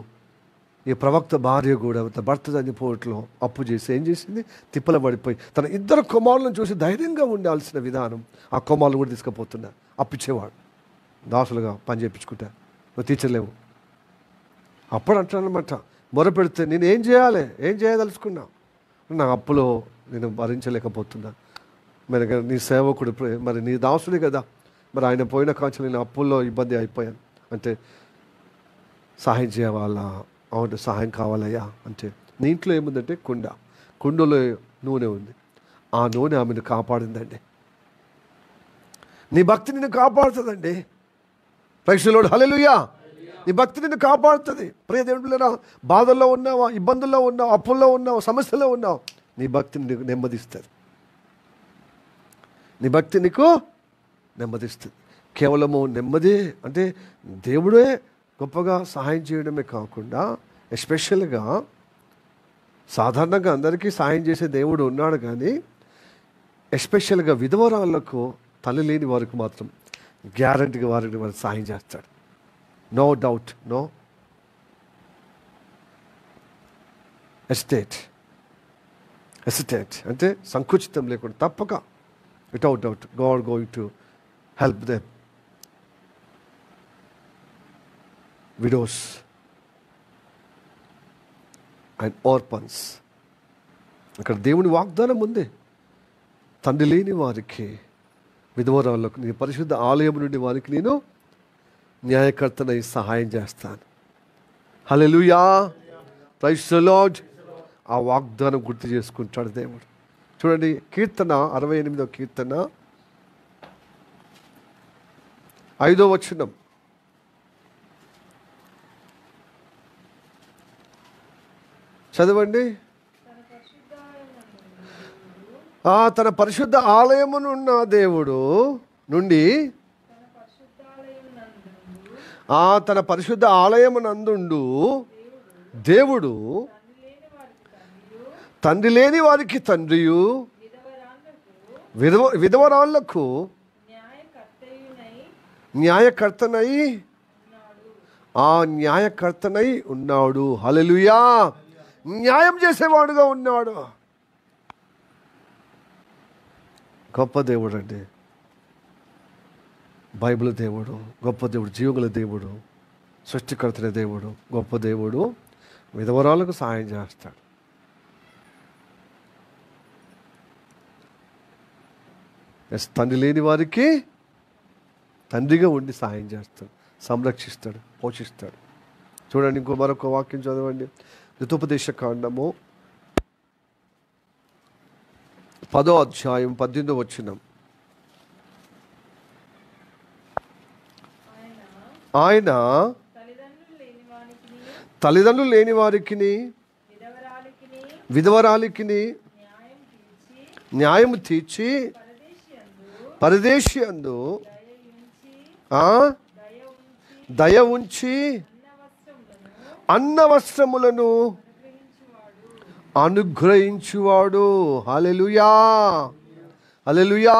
ఈ ప్రవక్త భార్య కూడా భర్త చనిపోవట్లో అప్పు చేసి ఏం చేసింది, తిప్పల పడిపోయి తన ఇద్దరు కుమారులను చూసి ధైర్యంగా ఉండాల్సిన విధానం ఆ కుమారులు కూడా తీసుకుపోతున్నారు. అప్పిచ్చేవాడు, దాసులుగా పని చేయించుకుంటా, నువ్వు తీర్చలేవు. అప్పుడు అంటానమాట, మొరపెడితే నేను ఏం చేయదలుచుకున్నా, నా అప్పులో నేను భరించలేకపోతున్నా, మరి నీ సేవకుడు, మరి నీ దాసుడే కదా, మరి ఆయన పోయిన కాంచెలు నేను అప్పుల్లో ఇబ్బంది అయిపోయాను అంటే సహాయం చేయాలా, అవును సహాయం కావాలయ్యా అంటే, నీ ఇంట్లో ఏముందంటే కుండలో నూనె ఉంది, ఆ నూనె ఆమెను కాపాడిందండి. నీ భక్తి నిన్ను కాపాడుతుందండి. ప్రైజ్ ది లార్డ్, హల్లెలూయా. నీ భక్తి నిన్ను కాపాడుతుంది. ప్రియ దేవుని పిల్లరా, బాధల్లో ఉన్నావా, ఇబ్బందుల్లో ఉన్నావు, అప్పుల్లో ఉన్నావు, సమస్యలో ఉన్నావు, నీ భక్తి నీకు నెమ్మదిస్తుంది. నీ భక్తి నీకు నెమ్మదిస్తుంది. కేవలము నెమ్మది అంటే దేవుడే గొప్పగా సహాయం చేయడమే కాకుండా, ఎస్పెషల్గా సాధారణంగా అందరికీ సహాయం చేసే దేవుడు ఉన్నాడు, కానీ ఎస్పెషల్గా విధవరాళ్లకు, తల్లి లేని వారికి మాత్రం గ్యారంటీగా వారికి సహాయం చేస్తాడు. నో డౌట్, నో ఎస్టేట్ అంటే సంకుచితం లేకుండా తప్పక, without doubt God going to help them. Widows and orphans, అక్కడ దేవుని వాగ్దానం ఉంది. తండ్రి లేని వారికి, విధవరాళ్లకు, నీ పరిశుద్ధ ఆలయం నుండి వారికి నేను న్యాయకర్తనై సహాయం చేస్తాను. హల్లెలూయా, ప్రైజ్ ది లార్డ్. ఆ వాగ్దానం గుర్తు చేసుకుంటాడు దేవుడు. చూడండి, కీర్తన 68వ కీర్తన 5వ వచనం. చదవండి. తన పరిశుద్ధ ఆలయమునున్న దేవుడు నుండి, తన పరిశుద్ధ ఆలయమునందుండు దేవుడు తండ్రి లేని వారికి తండ్రియు, విధవరాళ్లకు న్యాయకర్తనై న్యాయకర్తనై ఉన్నాడు. హల్లెలూయా, న్యాయం చేసేవాడుగా ఉన్నాడు. గొప్ప దేవుడు అండి బైబిల్ దేవుడు, గొప్ప దేవుడు, జీవగల దేవుడు, సృష్టికర్తన దేవుడు, గొప్ప దేవుడు. విధవరాలకు సహాయం చేస్తాడు. తండ్రి లేని వారికి తండ్రిగా ఉండి సహాయం చేస్తాడు, సంరక్షిస్తాడు, పోషిస్తాడు. చూడండి, మరొక వాక్యం చదవండి. హితోపదేశ కాండము 10వ అధ్యాయం 18వ వచనం. ఆయన తల్లిదండ్రులు లేని వారికి, విధవరాలికి న్యాయం తీర్చి, పరదేశి అందు దయ ఉంచి అన్న వస్త్రములను అనుగ్రహించువాడు. హల్లెలూయా, హల్లెలూయా,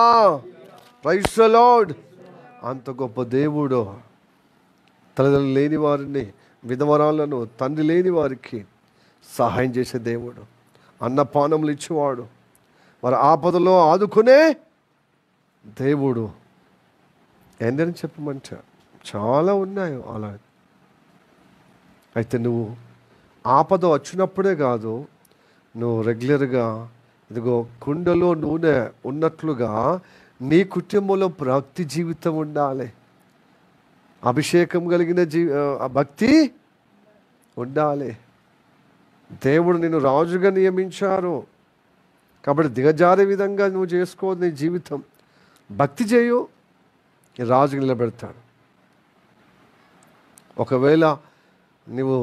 ప్రైజ్ ది లార్డ్. అంత గొప్ప దేవుడు. తల్లిదండ్రులు లేని వారిని, విధవరాలను, తండ్రి లేని వారికి సహాయం చేసే దేవుడు, అన్నపానములు ఇచ్చేవాడు, వారి ఆపదలో ఆదుకునే దేవుడు. ఏంటని చెప్పమంటే చాలా ఉన్నాయి అలా. అయితే నువ్వు ఆపద వచ్చినప్పుడే కాదు, నువ్వు రెగ్యులర్గా ఇదిగో కుండలో నూనె ఉన్నట్లుగా నీ కుటుంబంలో భక్తి జీవితం ఉండాలి, అభిషేకం కలిగిన భక్తి ఉండాలి. దేవుడు నిన్ను రాజుగా నియమించారు కాబట్టి దిగజారే విధంగా నువ్వు చేసుకో. నీ జీవితం భక్తి చేయు, రాజుగా నిలబెడతాడు. ఒకవేళ నువ్వు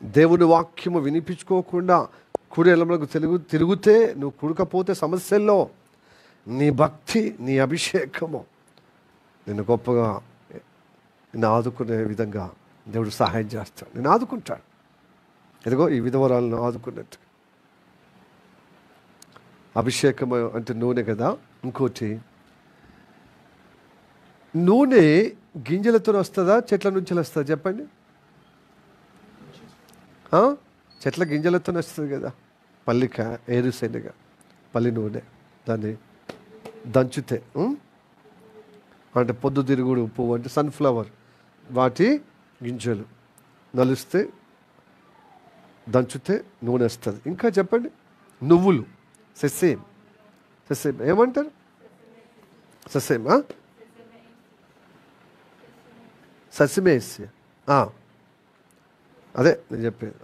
దేవుని వాక్యము వినిపించుకోకుండా కుడి ఎడమలకు తిరిగితే, నువ్వు కుడకపోతే సమస్యల్లో నీ భక్తి, నీ అభిషేకము నిన్ను గొప్పగా నిన్ను ఆదుకునే విధంగా దేవుడు సహాయం చేస్తాడు, నిన్ను ఆదుకుంటాడు. ఇదిగో ఈ విధవరాలను ఆదుకున్నట్టు. అభిషేకం అంటే నూనె కదా. ఇంకోటి, నూనె గింజలతో వస్తుందా, చెట్ల నుంచి వస్తుందా చెప్పండి? చెట్ల గింజలతో వస్తుంది కదా, పల్లిక ఏరుశెనగ, పల్లి నూనె, దాన్ని దంచితే అంటే పొద్దుతిరుగుడు పువ్వు అంటే సన్ఫ్లవర్, వాటి గింజలు నలిస్తే దంచితే నూనె వస్తుంది. ఇంకా చెప్పండి, నువ్వులు, సెసేమ్ ఏమంటారు? సెసేమ్ ససిమేసి, అదే నేను చెప్పేది.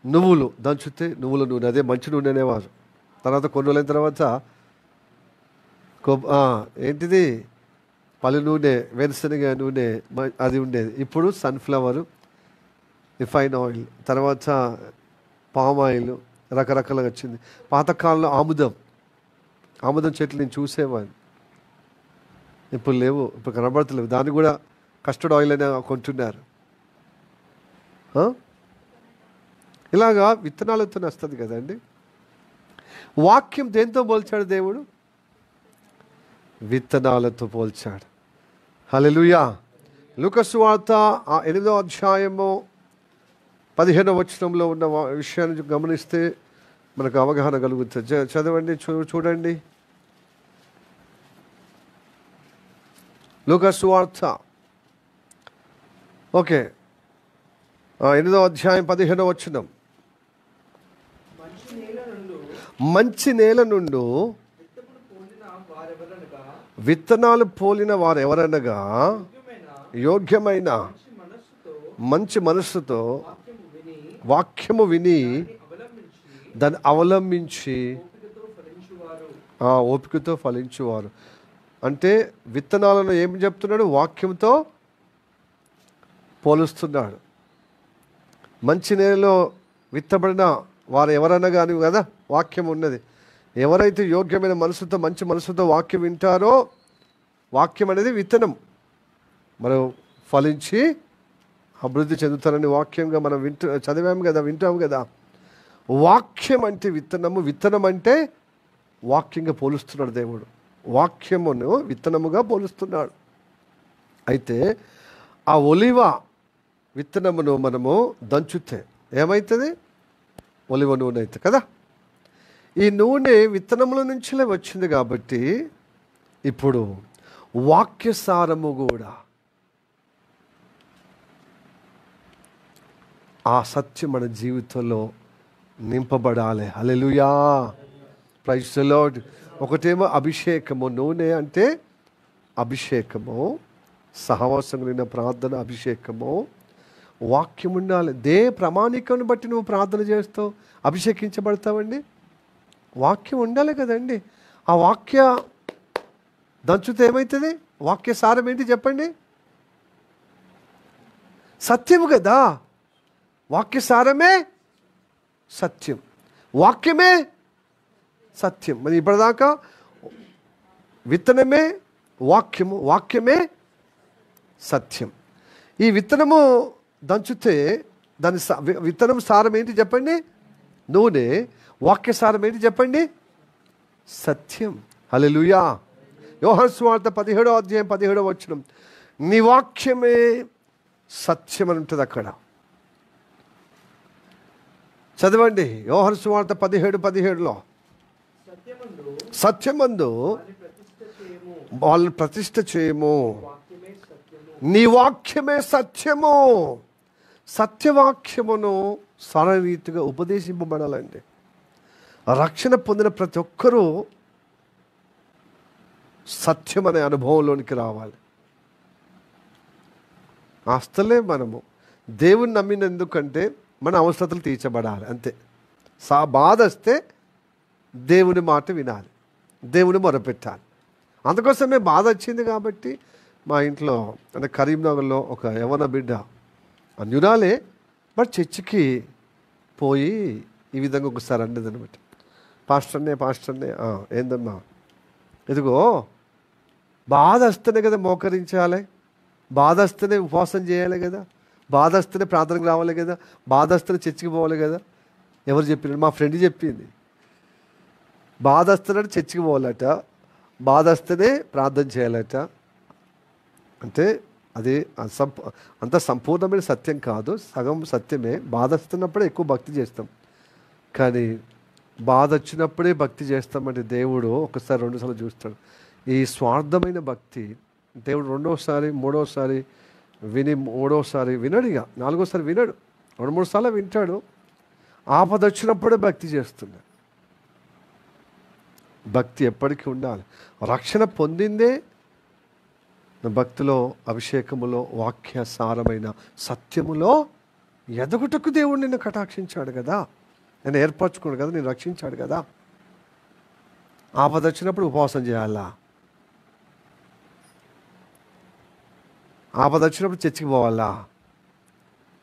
నువ్వులు దంచితే నువ్వుల నూనె, అదే మంచి నూనె అనేవారు. తర్వాత కొన్ని రోజులైన తర్వాత ఏంటిది పల్లి నూనె, వేరుశనగ నూనె అది ఉండేది. ఇప్పుడు సన్ఫ్లవర్, రిఫైన్ ఆయిల్, తర్వాత పామ్ ఆయిల్, రకరకాలుగా వచ్చింది. పాతకాలంలో ఆముదం చెట్లు నేను చూసేవాడిని, ఇప్పుడు లేవు, ఇప్పుడు కనబడతలేవు. దాన్ని కూడా కస్టర్డ్ ఆయిల్ అని కొంటున్నారు. ఇలాగా విత్తనాలతో వస్తుంది కదండి. వాక్యం దేంతో పోల్చాడు దేవుడు? విత్తనాలతో పోల్చాడు. హల్లెలూయా. లూకా సువార్త 8వ అధ్యాయము 15వ వచనంలో ఉన్న విషయాన్ని గమనిస్తే మనకు అవగాహన కలుగుతుంది. చదవండి, చూడండి. లూకా సువార్త 8వ అధ్యాయం 15వ వచనం. మంచి నేల నుండి విత్తనాలు పోలిన వారు ఎవరనగా యోగ్యమైన మంచి మనస్సుతో వాక్యము విని దాన్ని అవలంబించి ఓపికతో ఫలించువారు. అంటే విత్తనాలను ఏం చెప్తున్నాడు? వాక్యంతో పోలుస్తున్నాడు. మంచి నేలలో విత్తబడిన వారు ఎవరనగా అని కదా వాక్యం ఉన్నది. ఎవరైతే యోగ్యమైన మనసుతో మంచి మనసుతో వాక్యం వింటారో, వాక్యం అనేది విత్తనం, మనం ఫలించి అభివృద్ధి చెందుతారని వాక్యంగా మనం వింటాం కదా. వాక్యం అంటే విత్తనము, విత్తనం అంటే వాక్యంగా పోలుస్తున్నాడు దేవుడు. వాక్యమును విత్తనముగా పోలుస్తున్నాడు. అయితే ఆ ఒలివ విత్తనమును మనము దంచుతే ఏమవుతుంది? ఒలివ నూనె అవుతుంది కదా. ఈ నూనె విత్తనముల నుంచిలే వచ్చింది కాబట్టి ఇప్పుడు వాక్యసారము కూడా, ఆ సత్యం మన జీవితంలో నింపబడాలి. హల్లెలూయా, ప్రైజ్ ది లార్డ్. ఒకటేమో అభిషేకము, నూనె అంటే అభిషేకము, సహవాసం కలిగిన ప్రార్థన అభిషేకము. వాక్యం ఉండాలి. ప్రామాణికాన్ని బట్టి నువ్వు ప్రార్థన చేస్తావు, అభిషేకించబడతావండి. వాక్యం ఉండాలి కదండి. ఆ వాక్య దంచుతే ఏమవుతుంది? వాక్య సారం ఏంటి చెప్పండి? సత్యము కదా. వాక్య సారమే సత్యం, వాక్యమే సత్యం. మరి ఇప్పటిదాకా విత్తనమే వాక్యము, వాక్యమే సత్యం. ఈ విత్తనము దంచుతే దాని విత్తనం సారం ఏంటి చెప్పండి? నూనె. వాక్య సారం ఏంటి చెప్పండి? సత్యం. హల్లెలూయా. యోహాను సువార్త 17వ అధ్యాయం 17వ వచనం, నీ వాక్యమే సత్యం అని ఉంటుంది అక్కడ. చదవండి, యోహాను సువార్త 17:17లో, సత్యమందు వాళ్ళని ప్రతిష్ఠ చేయము, నీ వాక్యమే సత్యము. సత్యవాక్యమును సరళరీతిగా ఉపదేశింపబడాలండి. రక్షణ పొందిన ప్రతి ఒక్కరూ సత్యం అనే అనుభవంలోనికి రావాలి. అస్తలే దేవుని నమ్మినందుకంటే మన అవసరతలు తీర్చబడాలి అంతే. బాధ వస్తే దేవుని మాట వినాలి, దేవుని మొరపెట్టాలి. అందుకోసమే బాధ వచ్చింది కాబట్టి మా ఇంట్లో అంటే కరీంనగర్లో ఒక యవన బిడ్డ అన్యురాలే, బట్ చర్చికి పోయి ఈ విధంగా ఒకసారి అన్నది అనమాట, పాస్టర్నే ఏందమ్మా, ఇదిగో బాధ వస్తేనే కదా మోకరించాలి, బాధ వస్తేనే ఉపవాసం చేయాలి కదా, బాధ వస్తేనే ప్రార్థనకు రావాలి కదా, బాధ వస్తేనే చర్చికి పోవాలి కదా. ఎవరు చెప్పినారు? మా ఫ్రెండ్ చెప్పింది. బాధ వస్తేనే చర్చికి పోవాలట, బాధ వస్తేనే ప్రార్థన చేయాలట. అంటే అది అంత సంపూర్ణమైన సత్యం కాదు, సగం సత్యమే. బాధ వస్తున్నప్పుడే ఎక్కువ భక్తి చేస్తాం, కానీ బాధ వచ్చినప్పుడే భక్తి చేస్తామంటే దేవుడు ఒకసారి రెండుసార్లు చూస్తాడు. ఈ స్వార్థమైన భక్తి దేవుడు రెండోసారి మూడోసారి విని మూడోసారి వినడు, ఇక నాలుగోసారి వినడు, 2-3 సార్లు వింటాడు. ఆపద వచ్చినప్పుడే భక్తి చేస్తున్నాడు. భక్తి ఎప్పటికీ ఉండాలి. రక్షణ పొందిందే భక్తిలో, అభిషేకములో, వాక్యసారమైన సత్యములో ఎదగుటకు దేవుడు నిన్ను కటాక్షించాడు కదా, నేను ఏర్పరచుకోడు కదా, నేను రక్షించాడు కదా. ఆపద వచ్చినప్పుడు ఉపవాసం చేయాలా, ఆపద వచ్చినప్పుడు చర్చికి పోవాలా,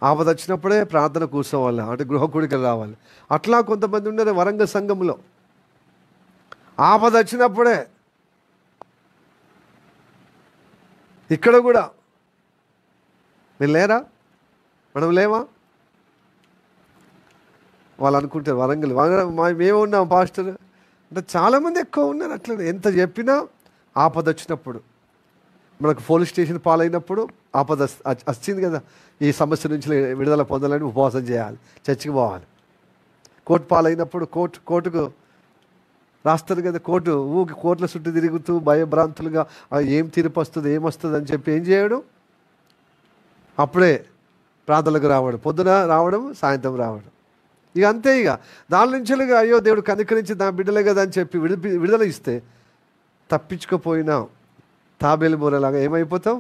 ఆపద వచ్చినప్పుడే ప్రార్థన కూర్చోవాలా, అంటే గృహ కూడికలు రావాలి. అట్లా కొంతమంది ఉన్నారు వరంగల్ సంఘంలో. ఆపద వచ్చినప్పుడే ఇక్కడ కూడా మీరు లేరా, మనం లేవా? వాళ్ళు అనుకుంటారు వరంగల్ మేము ఉన్నాం పాస్టర్ అంటే. చాలామంది ఎక్కువ ఉన్నారు అట్లనే. ఎంత చెప్పినా ఆపద వచ్చినప్పుడు, మనకు పోలీస్ స్టేషన్ పాలైనప్పుడు ఆపద వచ్చింది కదా, ఈ సమస్య నుంచి విడుదల పొందాలని ఉపవాసం చేయాలి, చర్చికి పోవాలి. కోర్టు పాలైనప్పుడు కోర్టుకు రాస్తారు కదా, కోర్టుల చుట్టూ తిరుగుతూ భయభ్రాంతులుగా ఏం తీర్పు వస్తుంది ఏమొస్తుంది అని చెప్పి ఏం చేయడు, అప్పుడే ప్రార్థనలకు రావడం, పొద్దున రావడం, సాయంత్రం రావడం, ఇక అంతే. ఇక దాని నుంచి అయ్యో దేవుడు కనికరించి నా బిడ్డలే కదా అని చెప్పి విడుదల ఇస్తే తప్పించుకోపోయినా తాబేలు బోరలాగా ఏమైపోతాం,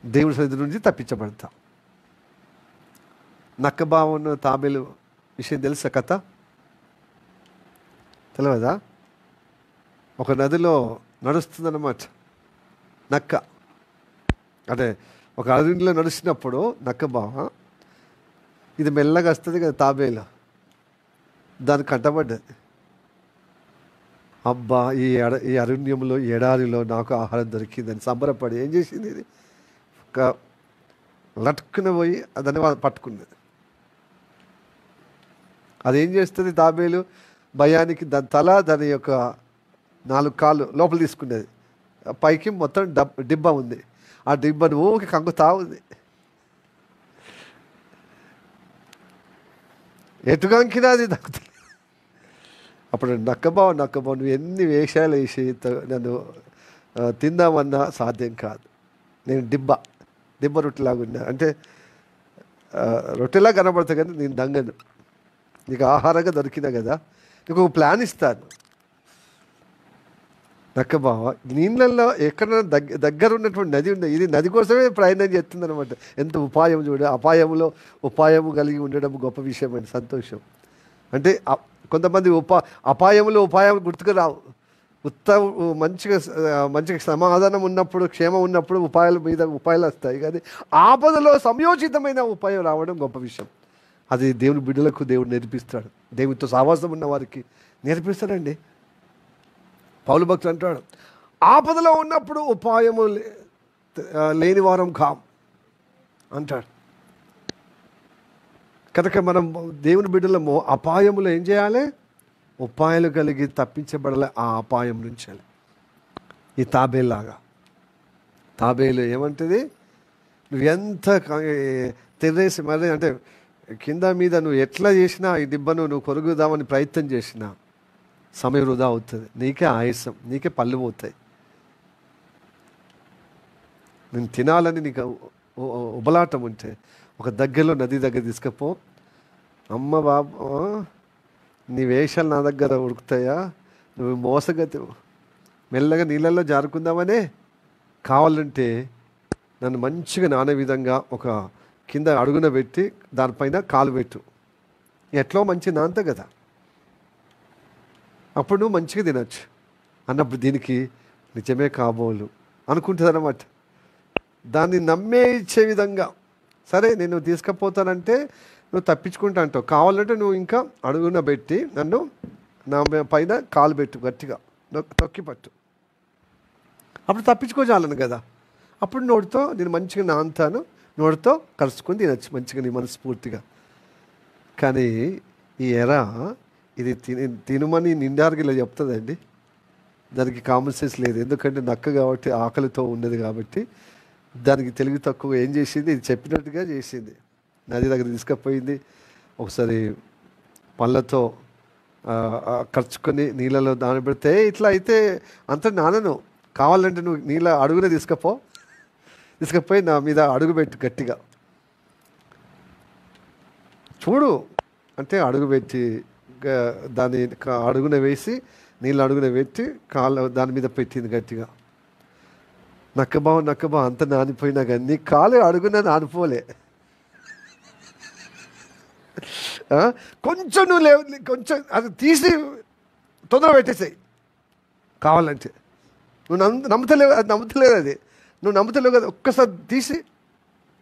దేవుడి సన్నిధి నుంచి తప్పించబడతాం. నక్కబావను తాబేలు విషయం తెలుసా కథ? తెలియదా? ఒక నదిలో నడుస్తుందన్నమాట నక్క. అంటే ఒక అడవిలో నడుస్తున్నప్పుడు నక్కబావ ఇది మెల్లగా వస్తుంది కదా తాబేలు, దానికి కట్టబడ్డది. అబ్బా ఈ అరణ్యంలో ఎడారిలో నాకు ఆహారం దొరికిందని సంబరపడి ఏం చేసింది, ఇది ఒక లటుక్కున పోయి దాన్ని పట్టుకుంది. అదేం చేస్తుంది తాబేలు, భయానికి దాని తల దాని యొక్క 4 కాళ్ళు లోపల తీసుకునేది, పైకి మొత్తం డిబ్బ ఉంది, ఆ డిబ్బను ఊరికి కంగుతా ఉంది. ఎటు కంకినా అది దక్కుతుంది. అప్పుడు నక్కబావ నువ్వు ఎన్ని వేషాలు వేసి నన్ను తిందామన్నా సాధ్యం కాదు, నేను దిబ్బ రొట్టెలాగా ఉన్నా, అంటే రొట్టెలా కనబడతా కానీ నేను దంగను, నీకు ఆహారంగా దొరికినా కదా, నీకు ఒక ప్లాన్ ఇస్తాను. నక్కబావ నీళ్ళల్లో ఎక్కడ దగ్గర ఉన్నటువంటి నది ఉంది, ఇది నది కోసమే ప్రయాణం చేస్తుంది అనమాట. ఎంత ఉపాయం చూడ, ఉపాయము కలిగి ఉండడం గొప్ప విషయమైన సంతోషం. అంటే కొంతమంది అపాయములు ఉపాయం గుర్తుకు రావు, మంచిగా సమాధానం ఉన్నప్పుడు, క్షేమం ఉన్నప్పుడు ఉపాయాలు వస్తాయి, కానీ ఆపదలో సంయోచితమైన ఉపాయం రావడం గొప్ప విషయం. అది దేవుని బిడ్డలకు దేవుడు నేర్పిస్తాడు, దేవునితో సావాసం ఉన్న వారికి నేర్పిస్తాడండి. పౌలు భక్తులు అంటాడు, ఆపదలో ఉన్నప్పుడు ఉపాయము లేని వారం కాం అంటాడు. కనుక మనం దేవుని బిడ్డలము అపాయములు ఏం చేయాలి, ఉపాయాలు కలిగి తప్పించబడాలి ఆ అపాయం నుంచి. ఈ తాబేలు ఏమంటుంది, నువ్వు ఎంత తెరేసి మరి అంటే కింద మీద నువ్వు ఎట్లా చేసినా ఈ దిబ్బను నువ్వు కొరుగుదామని ప్రయత్నం చేసినా సమయం వృధా అవుతుంది, నీకే ఆయాసం, నీకే పళ్ళు పోతాయి. నేను తినాలని నీకు ఉబలాటం ఉంటే ఒక దగ్గరలో నది దగ్గర తీసుకపో, అమ్మ బాబు నీ వేషాలు నా దగ్గర ఉడుకుతాయా, నువ్వు మోసగతి మెల్లగా నీళ్ళల్లో జారుకుందామనే, కావాలంటే నన్ను మంచిగా నానే విధంగా ఒక కింద అడుగున పెట్టి దానిపైన కాలు పెట్టు, ఎట్లో మంచి నాంత కదా, అప్పుడు నువ్వు మంచిగా తినచ్చు అన్నప్పుడు దీనికి నిజమే కాబోలు అనుకుంటుంది అన్నమాట. దాన్ని నమ్మే ఇచ్చే విధంగా, సరే నేను తీసుకుపోతానంటే నువ్వు తప్పించుకుంటా అంటావు, కావాలంటే నువ్వు ఇంకా అడుగున పెట్టి నన్ను నా పైన కాలు పెట్టు, గట్టిగా తొక్కి పట్టు, అప్పుడు తప్పించుకోజాలను కదా. అప్పుడు నోటితో నేను మంచిగా నాంతాను, నోటితో కలుసుకొని తినచ్చు మంచిగా నీ మనస్ఫూర్తిగా. కానీ ఈ ఎర ఇది తినుమని నిండారుగా ఇలా చెప్తుందండి. దానికి కామన్ సెన్స్ లేదు. ఎందుకంటే నక్క కాబట్టి ఆకలితో ఉన్నది కాబట్టి దానికి తెలివి తక్కువ ఏం చేసింది, ఇది చెప్పినట్టుగా చేసింది. నది దగ్గర తీసుకుపోయింది. ఒకసారి పళ్ళతో ఖర్చుకొని నీళ్ళలో నానబెడితే ఇట్లా అయితే అంత నానను, కావాలంటే నువ్వు నీళ్ళ అడుగునే తీసుకపోయి నా మీద అడుగు పెట్టు గట్టిగా చూడు అంటే అడుగు పెట్టి దాని అడుగున వేసి నీళ్ళు అడుగున పెట్టి కాళ్ళ దాని మీద పెట్టింది గట్టిగా. నక్కబా అంత నానిపోయినా కానీ నీ కాలు అడుగున నానిపోలే. కొంచెం నువ్వు లేవు, కొంచెం అది తీసి తొందర పెట్టేసాయి కావాలంటే. నువ్వు నమ్ముతలేవు, అది నమ్ముతలేదు, అది నువ్వు నమ్ముతలేవు కదా, ఒక్కసారి తీసి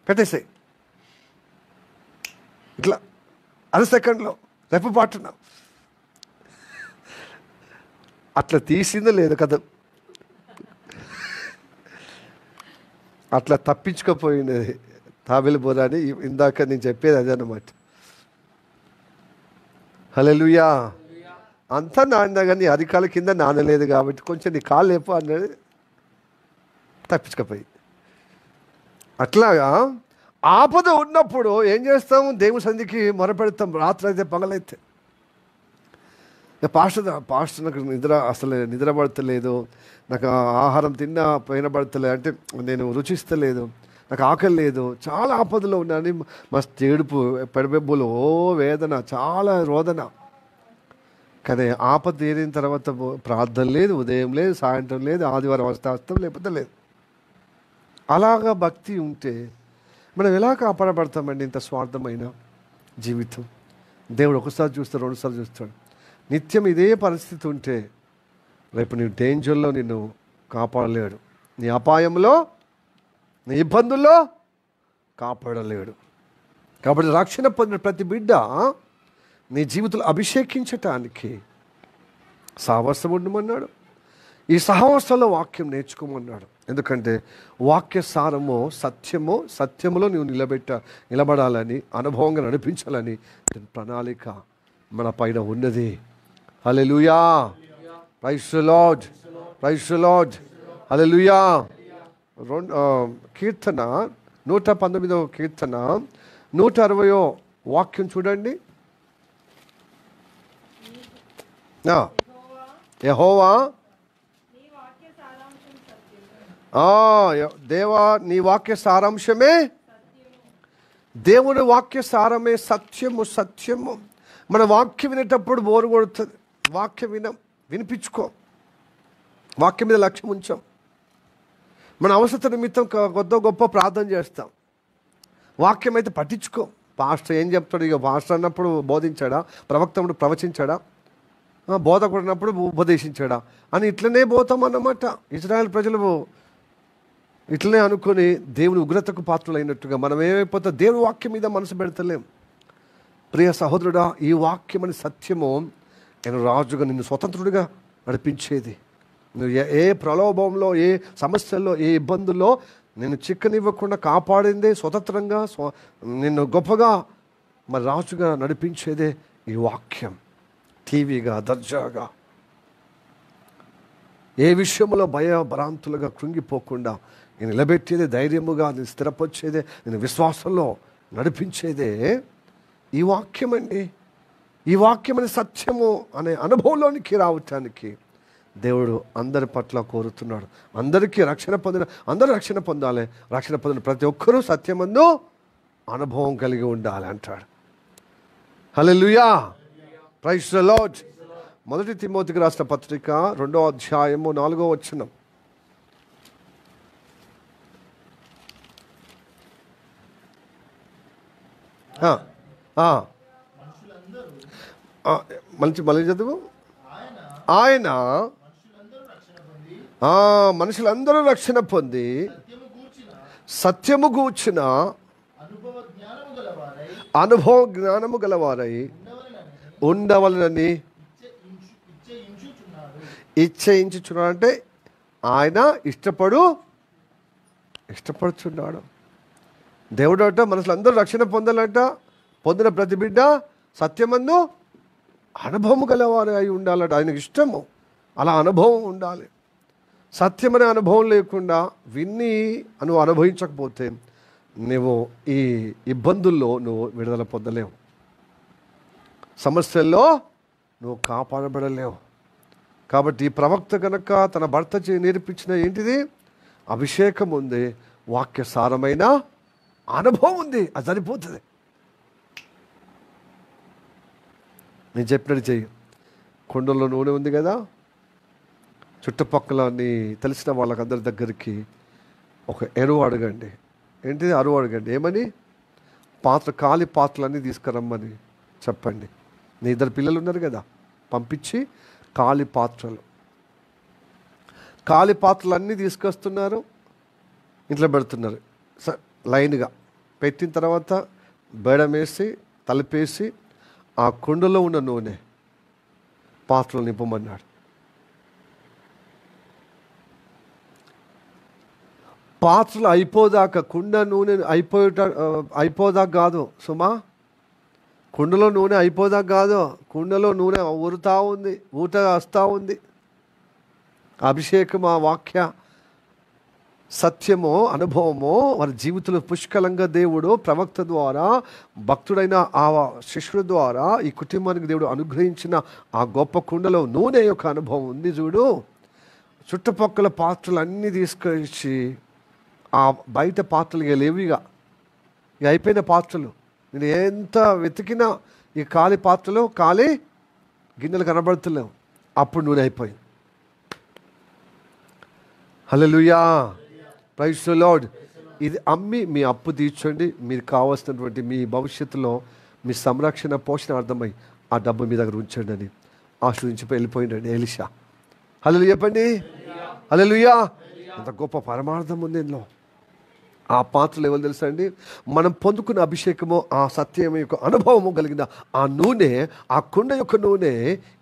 పెట్టేసాయి ఇట్లా 1 సెకండ్లో రెప్పపాటున్నావు. అట్లా తీసిందో లేదు కదా, అట్లా తప్పించుకోపోయినది తాబేలు బోర అని ఇందాక నేను చెప్పేది అదే అన్నమాట. హల్లెలూయా. అంతా నానినా కానీ అరికాల కింద నానలేదు కాబట్టి కొంచెం నీ కాళ్ళు లేపో అన్నది తప్పించుకపోయి. అట్లాగా ఆపద ఉన్నప్పుడు ఏం చేస్తాము, దేవుని సన్నిధికి మొరపెడతాం. రాత్రి అయితే పగలైతే పాస్టర్ నాకు అసలు నిద్ర పడతలేదు, నాకు ఆహారం తిన్నా పడతలేదు, అంటే నేను రుచిస్తలేదు, నాకు ఆకలి లేదు, చాలా ఆపదలో ఉన్నాను, మస్తు ఏడుపు, పెడబెబ్బులు, వేదన, చాలా రోదన. కానీ ఆపద తీరిన తర్వాత ప్రార్థన లేదు, ఉదయం లేదు, సాయంత్రం లేదు, ఆదివారం వస్తాం లేకపోతే లేదు. అలాగా భక్తి ఉంటే మనం ఎలా కాపాడబడతామండి? ఇంత స్వార్థమైన జీవితం. దేవుడు ఒకసారి చూస్తాడు, రెండుసార్లు చూస్తాడు. నిత్యం ఇదే పరిస్థితి ఉంటే రేపు నీ డేంజర్లో నిన్ను కాపాడలేడు, నీ అపాయంలో, నీ ఇబ్బందుల్లో కాపాడలేడు. కాబట్టి రక్షణ పొందిన ప్రతి బిడ్డ నీ జీవితంలో అభిషేకించటానికి సహవాసం ఉండమన్నాడు. ఈ సహవాసంలో వాక్యం నేర్చుకోమన్నాడు. ఎందుకంటే వాక్య సారము సత్యము, సత్యములో నీవు నిలబడాలని, అనుభవంగా నడిపించాలని ప్రణాళిక మన పైన ఉన్నది. Hallelujah. Praise the Lord, praise the Lord. Hallelujah. కీర్తన 119వ కీర్తన 160వ వాక్యం చూడండి. యెహోవా దేవా నీ వాక్య సారాంశమే, దేవుని వాక్య సారమే సత్యము. సత్యము. మన వాక్యం వినేటప్పుడు బోరు కొడుతుంది. వాక్యం వినిపించుకో, వాక్యం మీద లక్ష్యం ఉంచాం. మన అవసరత నిమిత్తం కొద్ది గొప్ప ప్రార్థన చేస్తాం. వాక్యం అయితే పట్టించుకో. పాస్టర్ ఏం చెప్తాడు, ఇక పాస్టర్ అన్నప్పుడు బోధించాడా, ప్రవక్తప్పుడు ప్రవచించాడా, బోధకుడు అన్నప్పుడు ఉపదేశించాడా అని ఇట్లనే పోతాం అన్నమాట. ఇజ్రాయెల్ ప్రజలు ఇట్లనే అనుకొని దేవుని ఉగ్రతకు పాత్రలైనట్టుగా మనం ఏమైపోతా, దేవుని వాక్యం మీద మనసు పెడతలేం. ప్రియ సహోదరుడా, ఈ వాక్యం అని సత్యము నేను రాజుగా నిన్ను స్వతంత్రుడిగా నడిపించేది. నువ్వు ఏ ప్రలోభంలో, ఏ సమస్యల్లో, ఏ ఇబ్బందుల్లో నిన్ను చిక్కనివ్వకుండా కాపాడిందే, స్వతంత్రంగా నిన్ను గొప్పగా మరి రాజుగా నడిపించేదే ఈ వాక్యం. టీవీగా, దర్జాగా, ఏ విషయంలో భరాంతులుగా కృంగిపోకుండా నేను నిలబెట్టేదే, ధైర్యముగా నేను స్థిరపరిచేదే, నేను విశ్వాసంలో నడిపించేదే ఈ వాక్యం అండి. ఈ వాక్యం అనే సత్యము అనే అనుభవంలోనికి రావటానికి దేవుడు అందరి పట్ల కోరుతున్నాడు. అందరికీ అందరూ రక్షణ పొందాలి. రక్షణ పొందిన ప్రతి ఒక్కరూ సత్యమందు అనుభవం కలిగి ఉండాలి అంటాడు. హల్లెలూయా. Praise the lord. 1 తిమోతికి రాసిన పత్రిక 2వ అధ్యాయము 4వ వచనం. మళ్ళీ చదువు. ఆయన మనుషులందరూ రక్షణ పొంది సత్యము గూర్చిన అనుభవ జ్ఞానము గలవారై ఉండవలనని ఇచ్ఛయించుచున్నాడు. అంటే ఆయన ఇష్టపడుచున్నాడు. దేవుడు అంట మనుషులందరూ రక్షణ పొందాలంట. పొందిన ప్రతి బిడ్డ సత్యమందు అనుభవము గలవారు అయి ఉండాలంట. ఆయనకు ఇష్టము. అలా అనుభవం ఉండాలి. సత్యమనే అనుభవం లేకుండా విన్ని నువ్వు అనుభవించకపోతే నువ్వు ఈ ఇబ్బందుల్లో నువ్వు విడుదల పొందలేవు, సమస్యల్లో నువ్వు కాపాడబడలేవు. కాబట్టి ఈ ప్రవక్త కనుక తన భర్త నేర్పించిన ఏంటిది? అభిషేకం ఉంది, వాక్యసారమైన అనుభవం ఉంది. అది సరిపోతుంది. నేను చెప్పినట్టు చెయ్యి. కుండలో నూనె ఉంది కదా, చుట్టుపక్కల తెలిసిన వాళ్ళకందరి దగ్గరికి ఒక ఎరువు అడగండి. ఏంటిది? అరువు అడగండి. ఏమని? ఖాళీ పాత్రలన్నీ తీసుకురమ్మని చెప్పండి. నీ 2 పిల్లలు ఉన్నారు కదా, పంపించి ఖాళీ పాత్రలు అన్నీ తీసుకొస్తున్నారు, ఇంట్లో పెడుతున్నారు. లైన్గా పెట్టిన తర్వాత బేడం వేసి తలిపేసి ఆ కుండలో ఉన్న నూనె పాత్రలు నింపమన్నాడు. పాత్రలు అయిపోదాకా, కుండ నూనె అయిపోదాకా కాదు సుమా, కుండలో నూనె అయిపోదాకా కాదు, కుండలో నూనె ఊరుతూ ఉంది, ఊట వస్తూ ఉంది. అభిషేకం, ఆ వాక్య సత్యమో అనుభవమో వారి జీవితంలో పుష్కలంగా దేవుడు ప్రవక్త ద్వారా, భక్తుడైన ఆ శిష్యుడు ద్వారా ఈ కుటుంబానికి దేవుడు అనుగ్రహించిన ఆ గొప్ప కుండలో నూనె యొక్క అనుభవం ఉంది చూడు. చుట్టుపక్కల పాత్రలు అన్నీ తీసుకొచ్చి ఆ బయట పాత్రలు ఇక లేవిగా, ఇక అయిపోయిన పాత్రలు, నేను ఎంత వెతికినా ఈ ఖాళీ పాత్రలు, ఖాళీ గిన్నెలు కనబడుతున్నావు. అప్పుడు నూనె అయిపోయింది. హల్లెలూయా, ప్రైజ్ ది లార్డ్. ఇది అమ్మి మీ అప్పు తీర్చండి, మీరు కావాల్సినటువంటి మీ భవిష్యత్తులో మీ సంరక్షణ పోషణ అర్థమై ఆ డబ్బు మీ దగ్గర ఉంచండి అని ఆశ్రయించి వెళ్ళిపోయిందండి ఎలీషా. హల్లెలూయా చెప్పండి. హల్లెలూయా. అంత గొప్ప పరమార్థం ఉంది ఇందులో. ఆ పాత్రలు ఎవరు తెలుసా అండి? మనం పొందుకున్న అభిషేకము, ఆ సత్యం యొక్క అనుభవము కలిగిన ఆ నూనె, ఆ కుండ యొక్క నూనె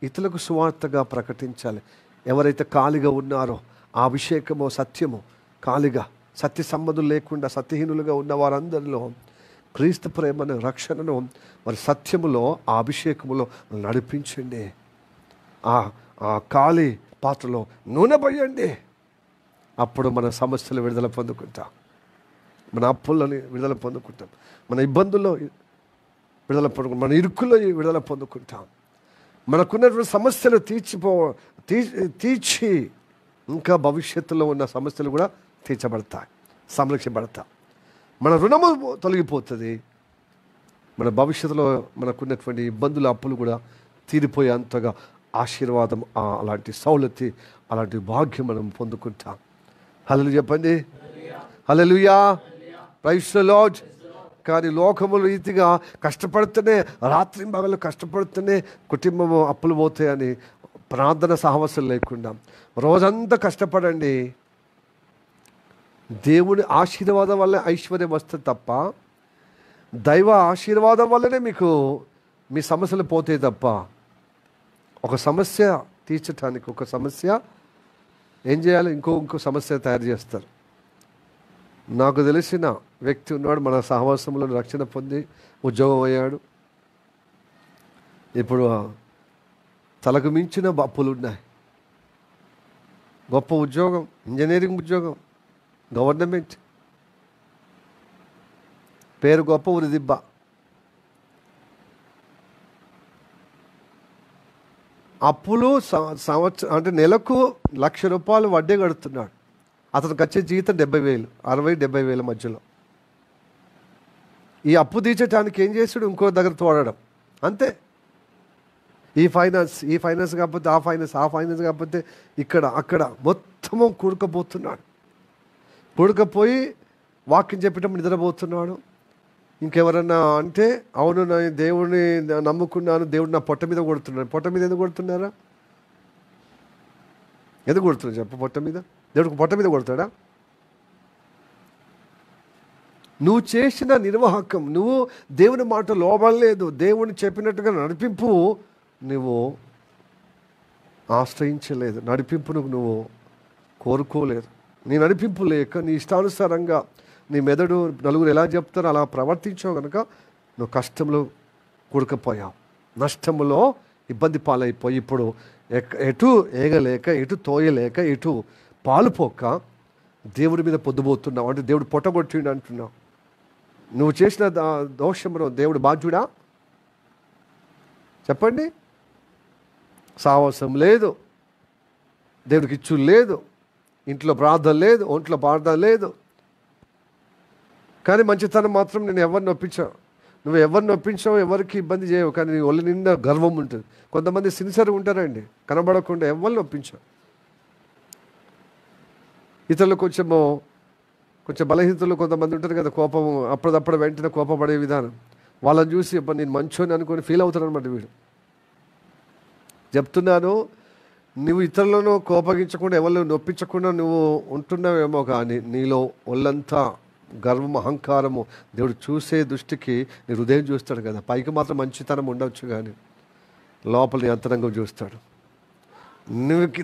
ఇతరులకు సువార్తగా ప్రకటించాలి. ఎవరైతే ఖాళీగా ఉన్నారో ఆ అభిషేకము, సత్యము ఖాళీగా, సత్య సంబంధులు లేకుండా సత్యహీనులుగా ఉన్న వారందరిలో క్రీస్తు ప్రేమను, రక్షణను మరి సత్యములో, ఆ అభిషేకములో నడిపించండి. ఆ ఖాళీ పాత్రలో నూనె పోయండి. అప్పుడు మన సమస్యలు విడుదల పొందుకుంటాం, మన అప్పులని విడుదల పొందుకుంటాం, మన ఇబ్బందుల్లో విడుదల పొందుకుంటాం, మన ఇరుకుల్లో విడుదల పొందుకుంటాం. మనకున్నటువంటి సమస్యలు తీర్చి ఇంకా భవిష్యత్తులో ఉన్న సమస్యలు కూడా తీర్చబడతాయి, సంరక్షించబడతాయి. మన రుణము తొలగిపోతుంది. మన భవిష్యత్తులో మనకున్నటువంటి ఇబ్బందులు, అప్పులు కూడా తీరిపోయేంతగా ఆశీర్వాదం, అలాంటి సౌలతి, అలాంటి భాగ్యం మనం పొందుకుంటాం. హల్లెలూయా చెప్పండి. హల్లెలూయా, ప్రైజ్ ది లార్డ్. కానీ లోకములు రీతిగా కష్టపడుతూనే, రాత్రి పగలు కష్టపడుతూనే కుటుంబము అప్పులు పోతాయని ప్రార్థన సహవాసం లేకుండా రోజంతా కష్టపడండి. దేవుని ఆశీర్వాదం వల్ల ఐశ్వర్యం వస్తుంది తప్ప, దైవ ఆశీర్వాదం వల్లనే మీకు మీ సమస్యలు పోతాయి తప్ప, ఒక సమస్య తీర్చడానికి ఒక సమస్య ఏం చేయాలి, ఇంకో సమస్య తయారు చేస్తారు. నాకు తెలిసిన వ్యక్తి ఉన్నాడు, మన సహవాసంలో రక్షణ పొంది ఉద్యోగం అయ్యాడు. ఇప్పుడు తలకు మించిన అప్పులు ఉన్నాయి. గొప్ప ఉద్యోగం, ఇంజనీరింగ్ ఉద్యోగం, గవర్నమెంట్, పేరు గొప్ప, ఊరి దిబ్బ. అప్పులు సంవత్సరం అంటే నెలకు ₹1,00,000 వడ్డీ కడుతున్నాడు. అతనికి వచ్చే జీతం 70,000, 60,000-70,000 మధ్యలో. ఈ అప్పు తీర్చడానికి ఏం చేస్తాడు? ఇంకో దగ్గర తోడడం అంతే. ఈ ఫైనాన్స్ కాకపోతే ఆ ఫైనాన్స్ కాకపోతే ఇక్కడ అక్కడ మొత్తము కూడుకపోతున్నాడు. కూడుకపోయి వాక్యం చెప్పేటప్పుడు నిద్రపోతున్నాడు. ఇంకెవరన్నా అంటే, అవును నేను దేవుడిని నమ్ముకున్నాను, దేవుడు నా పొట్ట మీద కొడుతున్నాడు. పొట్ట మీద ఎందుకు కొడుతున్నారా? ఎందుకు కొడుతున్నాడు చెప్పు? పొట్ట మీద దేవుడికి పొట్ట మీద కొడతాడా? నువ్వు చేసిన నిర్వాహకం, నువ్వు దేవుని మాట లోబడలేదు, దేవుని చెప్పినట్టుగా నడిపింపు నువ్వు ఆశ్రయించలేదు, నడిపింపును నువ్వు కోరుకోలేదు. నీ నడిపింపు లేక నీ ఇష్టానుసారంగా నీ మెదడు నలుగురు ఎలా చెప్తారో అలా ప్రవర్తించావు కనుక నువ్వు కష్టంలో కూడుకుపోయావు, నష్టంలో ఇబ్బంది పాలైపోయి ఇప్పుడు ఎటు ఏగలేక, ఎటు తోయలేక, ఎటు పాలుపోక దేవుడి మీద పొద్దుపోతున్నావు. అంటే దేవుడు పొట్టగొట్టిండు అంటున్నావు. నువ్వు చేసిన దోషమును దేవుడు బాధ్యుడా? చెప్పండి. సావాసం లేదు, దేవుడికి ఇచ్చు లేదు, ఇంట్లో ప్రార్థన లేదు, ఒంట్లో ప్రార్థన లేదు, కానీ మంచితనం మాత్రం నేను ఎవరిని ఒప్పించావు. నువ్వు ఎవరిని ఒప్పించావు, ఎవరికి ఇబ్బంది చేయవు, కానీ నీ ఒళ్ళు నిండా గర్వం ఉంటుంది. కొంతమంది సిన్సియర్గా ఉంటారండి, కనబడకుండా ఎవరిని ఒప్పించావు. ఇతరులు కొంచెం బలహీనతలు కొంతమంది ఉంటారు కదా, కోపం అప్పుడప్పుడు వెంటనే కోపపడే విధానం. వాళ్ళని చూసి నేను మంచోని అనుకొని ఫీల్ అవుతాను అనమాట. వీడు చెప్తున్నాను, నువ్వు ఇతరులను కోపగించకుండా, ఎవరిని నొప్పించకుండా నువ్వు ఉంటున్నావేమో, కానీ నీలో ఒళ్ళంతా గర్వం, అహంకారము దేవుడు చూసే దృష్టికి నీ హృదయం చూస్తాడు కదా. పైకి మాత్రం మంచితనం ఉండవచ్చు, కానీ లోపల నీ అంతరంగం చూస్తాడు.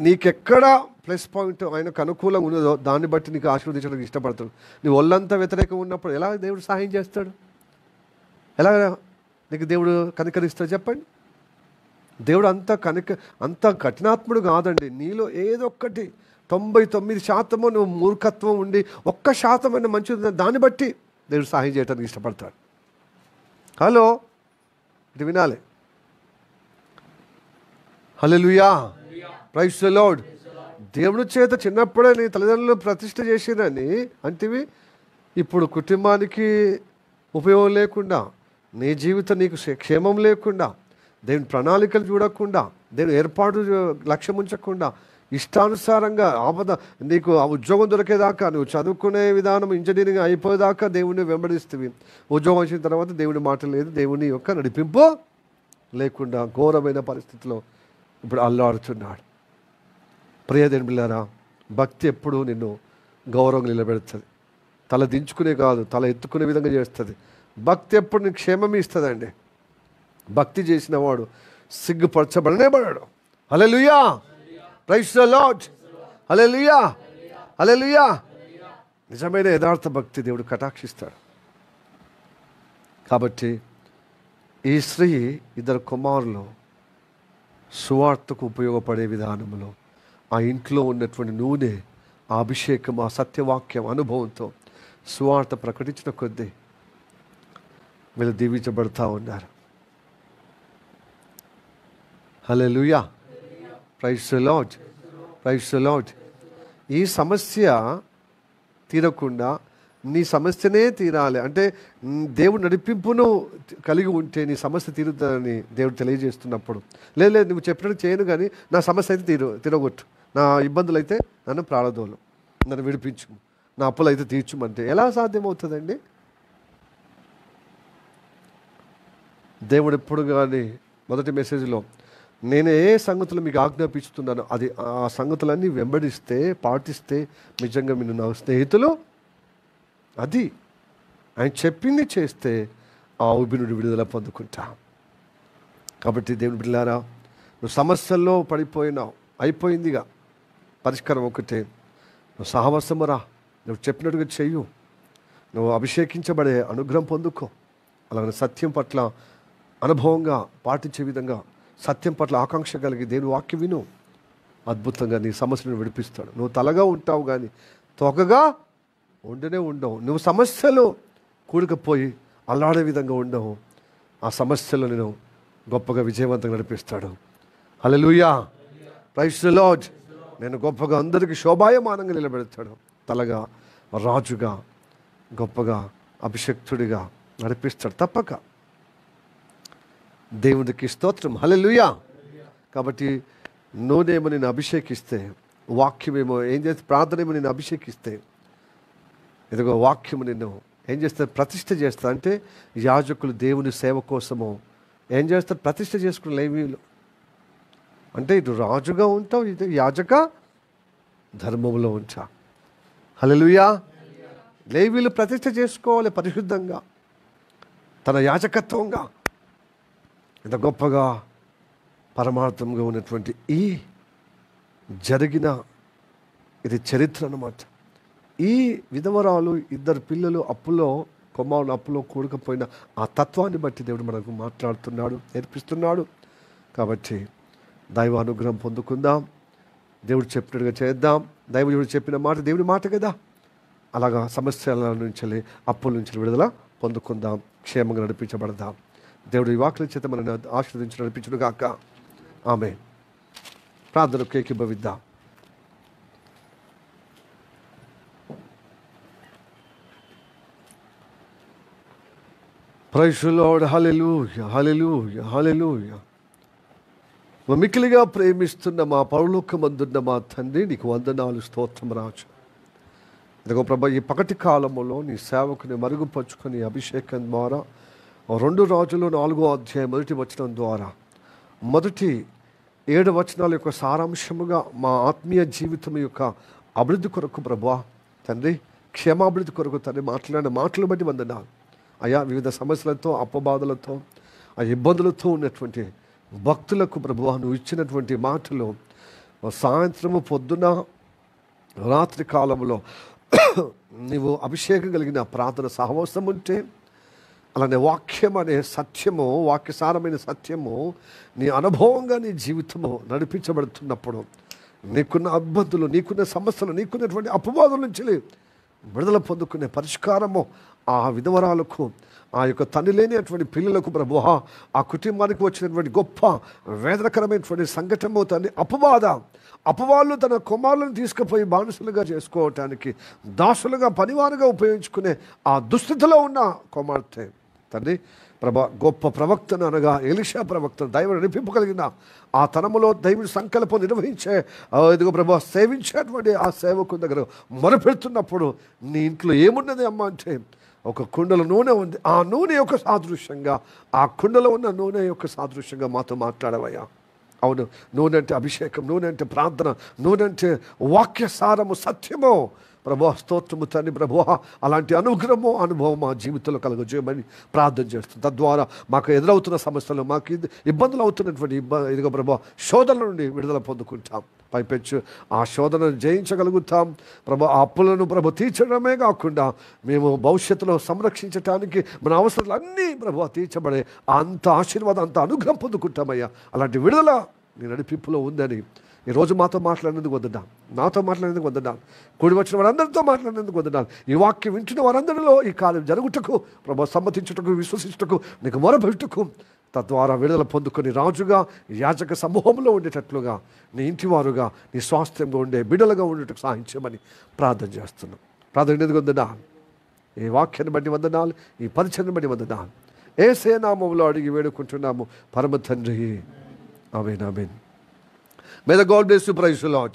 నీకెక్కడ ప్లస్ పాయింట్ ఆయనకు అనుకూలంగా ఉన్నదో దాన్ని బట్టి నీకు ఆశీర్వదించడానికి ఇష్టపడతాడు. నీ ఒళ్ళంతా వ్యతిరేకం ఉన్నప్పుడు ఎలా దేవుడు సహాయం చేస్తాడు? ఎలా నీకు దేవుడు కనికరిస్తాడు చెప్పండి? దేవుడు అంత కఠినాత్ముడు కాదండి. నీలో ఏదో ఒక్కటి 99% నువ్వు మూర్ఖత్వం ఉండి 1% మంచిది, దాన్ని బట్టి దేవుడు సహాయం చేయడానికి ఇష్టపడతాడు. హలో, ఇది వినాలి. హల్లెలూయా, ప్రైజ్ ది లార్డ్. దేవుని చేత చిన్నప్పుడే నీ తల్లిదండ్రులు ప్రతిష్ఠ చేసిరని అంటివి, ఇప్పుడు కుటుంబానికి ఉపయోగం లేకుండా, నీ జీవితం నీకు క్షేమం లేకుండా, దేవుని ప్రణాళికలు చూడకుండా, దేవుని ఏర్పాటు లక్ష్యం ఉంచకుండా, ఇష్టానుసారంగా నీకు ఆ ఉద్యోగం దొరికేదాకా, నువ్వు చదువుకునే విధానం ఇంజనీరింగ్ అయిపోయేదాకా దేవుడిని వెంబడిస్తుంది. ఉద్యోగం వచ్చిన తర్వాత దేవుని మాట లేదు, దేవుని యొక్క నడిపింపు లేకుండా ఘోరమైన పరిస్థితిలో ఇప్పుడు అల్లాడుతున్నాడు. ప్రియదేవుని బిడ్డలారా, భక్తి ఎప్పుడూ నిన్ను గౌరవంగా నిలబెడుతుంది. తల దించుకునే కాదు, తల ఎత్తుకునే విధంగా చేస్తుంది. భక్తి ఎప్పుడు నీకు క్షేమం ఇస్తుందండి. భక్తి చేసిన వాడు సిగ్గుపరచబడనే పడాడు. హల్లెలూయా, ప్రైజ్ ది లార్డ్, హల్లెలూయా, హల్లెలూయా. నిజమైన యథార్థ భక్తి దేవుడు కటాక్షిస్తాడు. కాబట్టి ఈ స్త్రీ 2 కుమారులు సువార్తకు ఉపయోగపడే విధానంలో ఆ ఇంట్లో ఉన్నటువంటి నూనె, ఆ అభిషేకం, ఆ సత్యవాక్యం అనుభవంతో సువార్త ప్రకటించిన కొద్దీ వీళ్ళు దీవించబడతా ఉన్నారు. Hallelujah, praise the Lord, praise the Lord. ఈ సమస్య తీరకుండా నీ సమస్యనే తీరాలి అంటే దేవుడు నడిపింపును కలిగి ఉంటే నీ సమస్య తీరుతుందని దేవుడు తెలియజేస్తున్నప్పుడు, లేదు నువ్వు చెప్పినట్టు చేయను, కానీ నా సమస్య అయితే తీరగొట్టు, నా ఇబ్బందులు అయితే నన్ను ప్రాణదోలు, నన్ను విడిపించు, నా అప్పులు అయితే తీర్చుమంటే ఎలా సాధ్యమవుతుందండి? దేవుడు ఎప్పుడు కానీ మొదటి మెసేజ్లో నేను ఏ సంగతులు మీకు ఆజ్ఞాపిస్తున్నానో అది ఆ సంగతులన్నీ వెంబడిస్తే, పాటిస్తే నిజంగా మీరు నా స్నేహితులు, అది ఆయన చెప్పింది చేస్తే ఆ ఊబి నుండి విడుదల పొందుకుంటా. కాబట్టి దేవుని బిడ్డలారా, నువ్వు సమస్యల్లో పడిపోయినావు, అయిపోయిందిగా, పరిష్కారం ఒకటే, నువ్వు సహవాసమురా, నువ్వు చెప్పినట్టుగా చెయ్యు, నువ్వు అభిషేకించబడే అనుగ్రహం పొందుకో. అలాగే సత్యం పట్ల అనుభవంగా పాటించే విధంగా, సత్యం పట్ల ఆకాంక్ష కలిగి దేవుని వాక్యం విను, అద్భుతంగా నీ సమస్యను విడిపిస్తాడు. నువ్వు తలగా ఉంటావు కానీ తోకగా ఉండనే ఉండవు. నువ్వు సమస్యలు కూడుకుపోయి అల్లాడే విధంగా ఉండవు. ఆ సమస్యలో నేను గొప్పగా విజయవంతంగా నడిపిస్తాడు. హల్లెలూయా, ప్రైజ్ ది లార్డ్. నేను గొప్పగా అందరికీ శోభాయమానంగా నిలబెడతాడు. తలగా, రాజుగా, గొప్పగా, అభిషక్తుడిగా నడిపిస్తాడు తప్పక. దేవునికి స్తోత్రం, హల్లెలూయా. కాబట్టి నూనెమో నేను అభిషేకిస్తే, వాక్యమేమో ఏం చేస్తే, ప్రార్థన ఏమో నేను అభిషేకిస్తే, ఇదిగో వాక్యము నిన్ను ఏం చేస్తారు, ప్రతిష్ఠ చేస్తారు. అంటే యాజకులు దేవుని సేవ కోసము ఏం చేస్తారు, ప్రతిష్ఠ చేసుకున్న లేవీయులు. అంటే ఇటు రాజుగా ఉంటావు, ఇటు యాజక ధర్మంలో ఉంటా. హల్లెలూయా. లేవీయులు ప్రతిష్ఠ చేసుకోవాలి పరిశుద్ధంగా, తన యాజకత్వంగా. ఇంత గొప్పగా పరమార్థంగా ఉన్నటువంటి ఈ జరిగిన ఇది చరిత్ర అన్నమాట. ఈ విధవరాలు 2 పిల్లలు కుమారులు అప్పులో కూడకపోయిన ఆ తత్వాన్ని బట్టి దేవుడు మనకు మాట్లాడుతున్నాడు, నేర్పిస్తున్నాడు. కాబట్టి దైవ అనుగ్రహం పొందుకుందాం, దేవుడు చెప్పినట్టుగా చేద్దాం. దైవజనుడు చెప్పిన మాట దేవుని మాట కదా, అలాగా సమస్యల నుంచి అప్పుల నుంచి విడుదల పొందుకుందాం, క్షేమంగా నడిపించబడదాం. దేవుడు ఈ వాక్యం చేత మనల్ని ఆశీర్వదించి నడిపించును గాక. ఆమె ప్రార్థనకు ఏకీభవిద్దాం. Praise the Lord. Hallelujah, hallelujah, hallelujah. మిక్కిలిగా ప్రేమిస్తున్న మా పరలోకమందున్న మా తండ్రి, నీకు వందనాలు, స్తోత్రం రాజు. ఇదిగో ప్రభా, ఈ పగటి కాలములో నీ సేవకుని మరుగుపరుచుకొని అభిషేకం ద్వారా 2 రాజులు 4వ అధ్యాయం 1వ వచనం ద్వారా మొదటి 7 వచనాల యొక్క సారాంశముగా మా ఆత్మీయ జీవితం యొక్క అభివృద్ధి కొరకు ప్రభువా తండ్రి, క్షేమాభివృద్ధి కొరకు తండ్రి మాట్లాడిన మాటలు బట్టి వందనాలు అయ్యా. వివిధ సమస్యలతో, అప్పబాధలతో, ఆ ఇబ్బందులతో ఉన్నటువంటి భక్తులకు ప్రభువా నువ్వు ఇచ్చినటువంటి మాటలు సాయంత్రము, పొద్దున, రాత్రి కాలంలో నీవు అభిషేకం కలిగిన ప్రార్థన సహవాసం ఉంటే, అలానే వాక్యం అనే సత్యము, వాక్యసారమైన సత్యము నీ అనుభవంగా నీ జీవితము నడిపించబడుతున్నప్పుడు నీకున్న ఇబ్బందులు, నీకున్న సమస్యలు, నీకున్నటువంటి అపవాదుల నుంచి విడుదల పొందుకునే పరిష్కారము ఆ విధవరాలకు, ఆ యొక్క తండ్రి లేనిటువంటి పిల్లలకు ప్రభువా, ఆ కుటుంబానికి వచ్చినటువంటి గొప్ప వేదనకరమైనటువంటి సంఘటన తండ్రి అపవాళ్ళు తన కుమారులను తీసుకుపోయి బానిసలుగా చేసుకోవటానికి, దాసులుగా, పనివారుగా ఉపయోగించుకునే ఆ దుస్థితిలో ఉన్న కుమార్తె తండ్రి ప్రభా, గొప్ప ప్రవక్తను అనగా ఎలీషా ప్రవక్తను దైవ నడిపింపగలిగిన ఆ తనములో దైవుడి సంకల్పం నిర్వహించే ఇదిగో ప్రభా సేవించేటువంటి ఆ సేవకుని దగ్గర మొరపెడుతున్నప్పుడు నీ ఇంట్లో ఏమున్నది అమ్మ అంటే ఒక కుండలో నూనె ఉంది. ఆ నూనె యొక్క సాదృశ్యంగా, ఆ కుండలో ఉన్న నూనె యొక్క సాదృశ్యంగా మాతో మాట్లాడవయ్యా. అవును, నూనె అంటే అభిషేకం, నూనె అంటే ప్రార్థన, నూనె అంటే వాక్యసారము, సత్యము. ప్రభువా స్తోత్రము తండ్రి. ప్రభువా అలాంటి అనుగ్రహము, అనుభవం మా జీవితంలో కలుగజేయమని ప్రార్థన చేస్తుంది. తద్వారా మాకు ఎదురవుతున్న సమస్యలు, మాకు ఇబ్బందులు అవుతున్నటువంటి ఇదిగో ప్రభువా శోధనల నుండి విడుదల పొందుకుంటాం. పైపెచ్చు ఆ శోధనను జయించగలుగుతాం ప్రభు. ఆ అప్పులను ప్రభు తీర్చడమే కాకుండా మేము భవిష్యత్తులో సంరక్షించడానికి మన అవసరాలు అన్నీ ప్రభు తీర్చబడే అంత ఆశీర్వాదం, అంత అనుగ్రహం పొందుకుంటామయ్యా. అలాంటి విడుదల నీ నడిపింపులో ఉందని ఈరోజు మాతో మాట్లాడినందుకు వద్దాం, నాతో మాట్లాడినందుకు వద్దాం, కూడి వచ్చిన వారందరితో మాట్లాడినందుకు వద్దాం. ఈ వాక్యం వింటున్న వారందరిలో ఈ కార్యం జరుగుటకు ప్రభు, సమ్మతించుటకు, విశ్వసించుటకు, నీకు మొరపెట్టుటకు, తద్వారా విడుదల పొందుకొని రాజుగా, యాజక సమూహంలో ఉండేటట్లుగా, నీ ఇంటివారుగా, నీ స్వాస్థ్యంగా ఉండే బిడ్డలుగా ఉండేటకు సహాయించమని ప్రార్థన చేస్తున్నాం. ప్రార్థన ఎందుకు వందనాలు, ఈ వాక్యాన్ని బట్టి వందనాలు, ఈ పరిచయాన్ని బట్టి వందనాలు. యేసే నామములో అడిగి వేడుకుంటున్నాము పరమ తండ్రి. ఆమేన్, ఆమేన్. May the God bless you. Praise the Lord.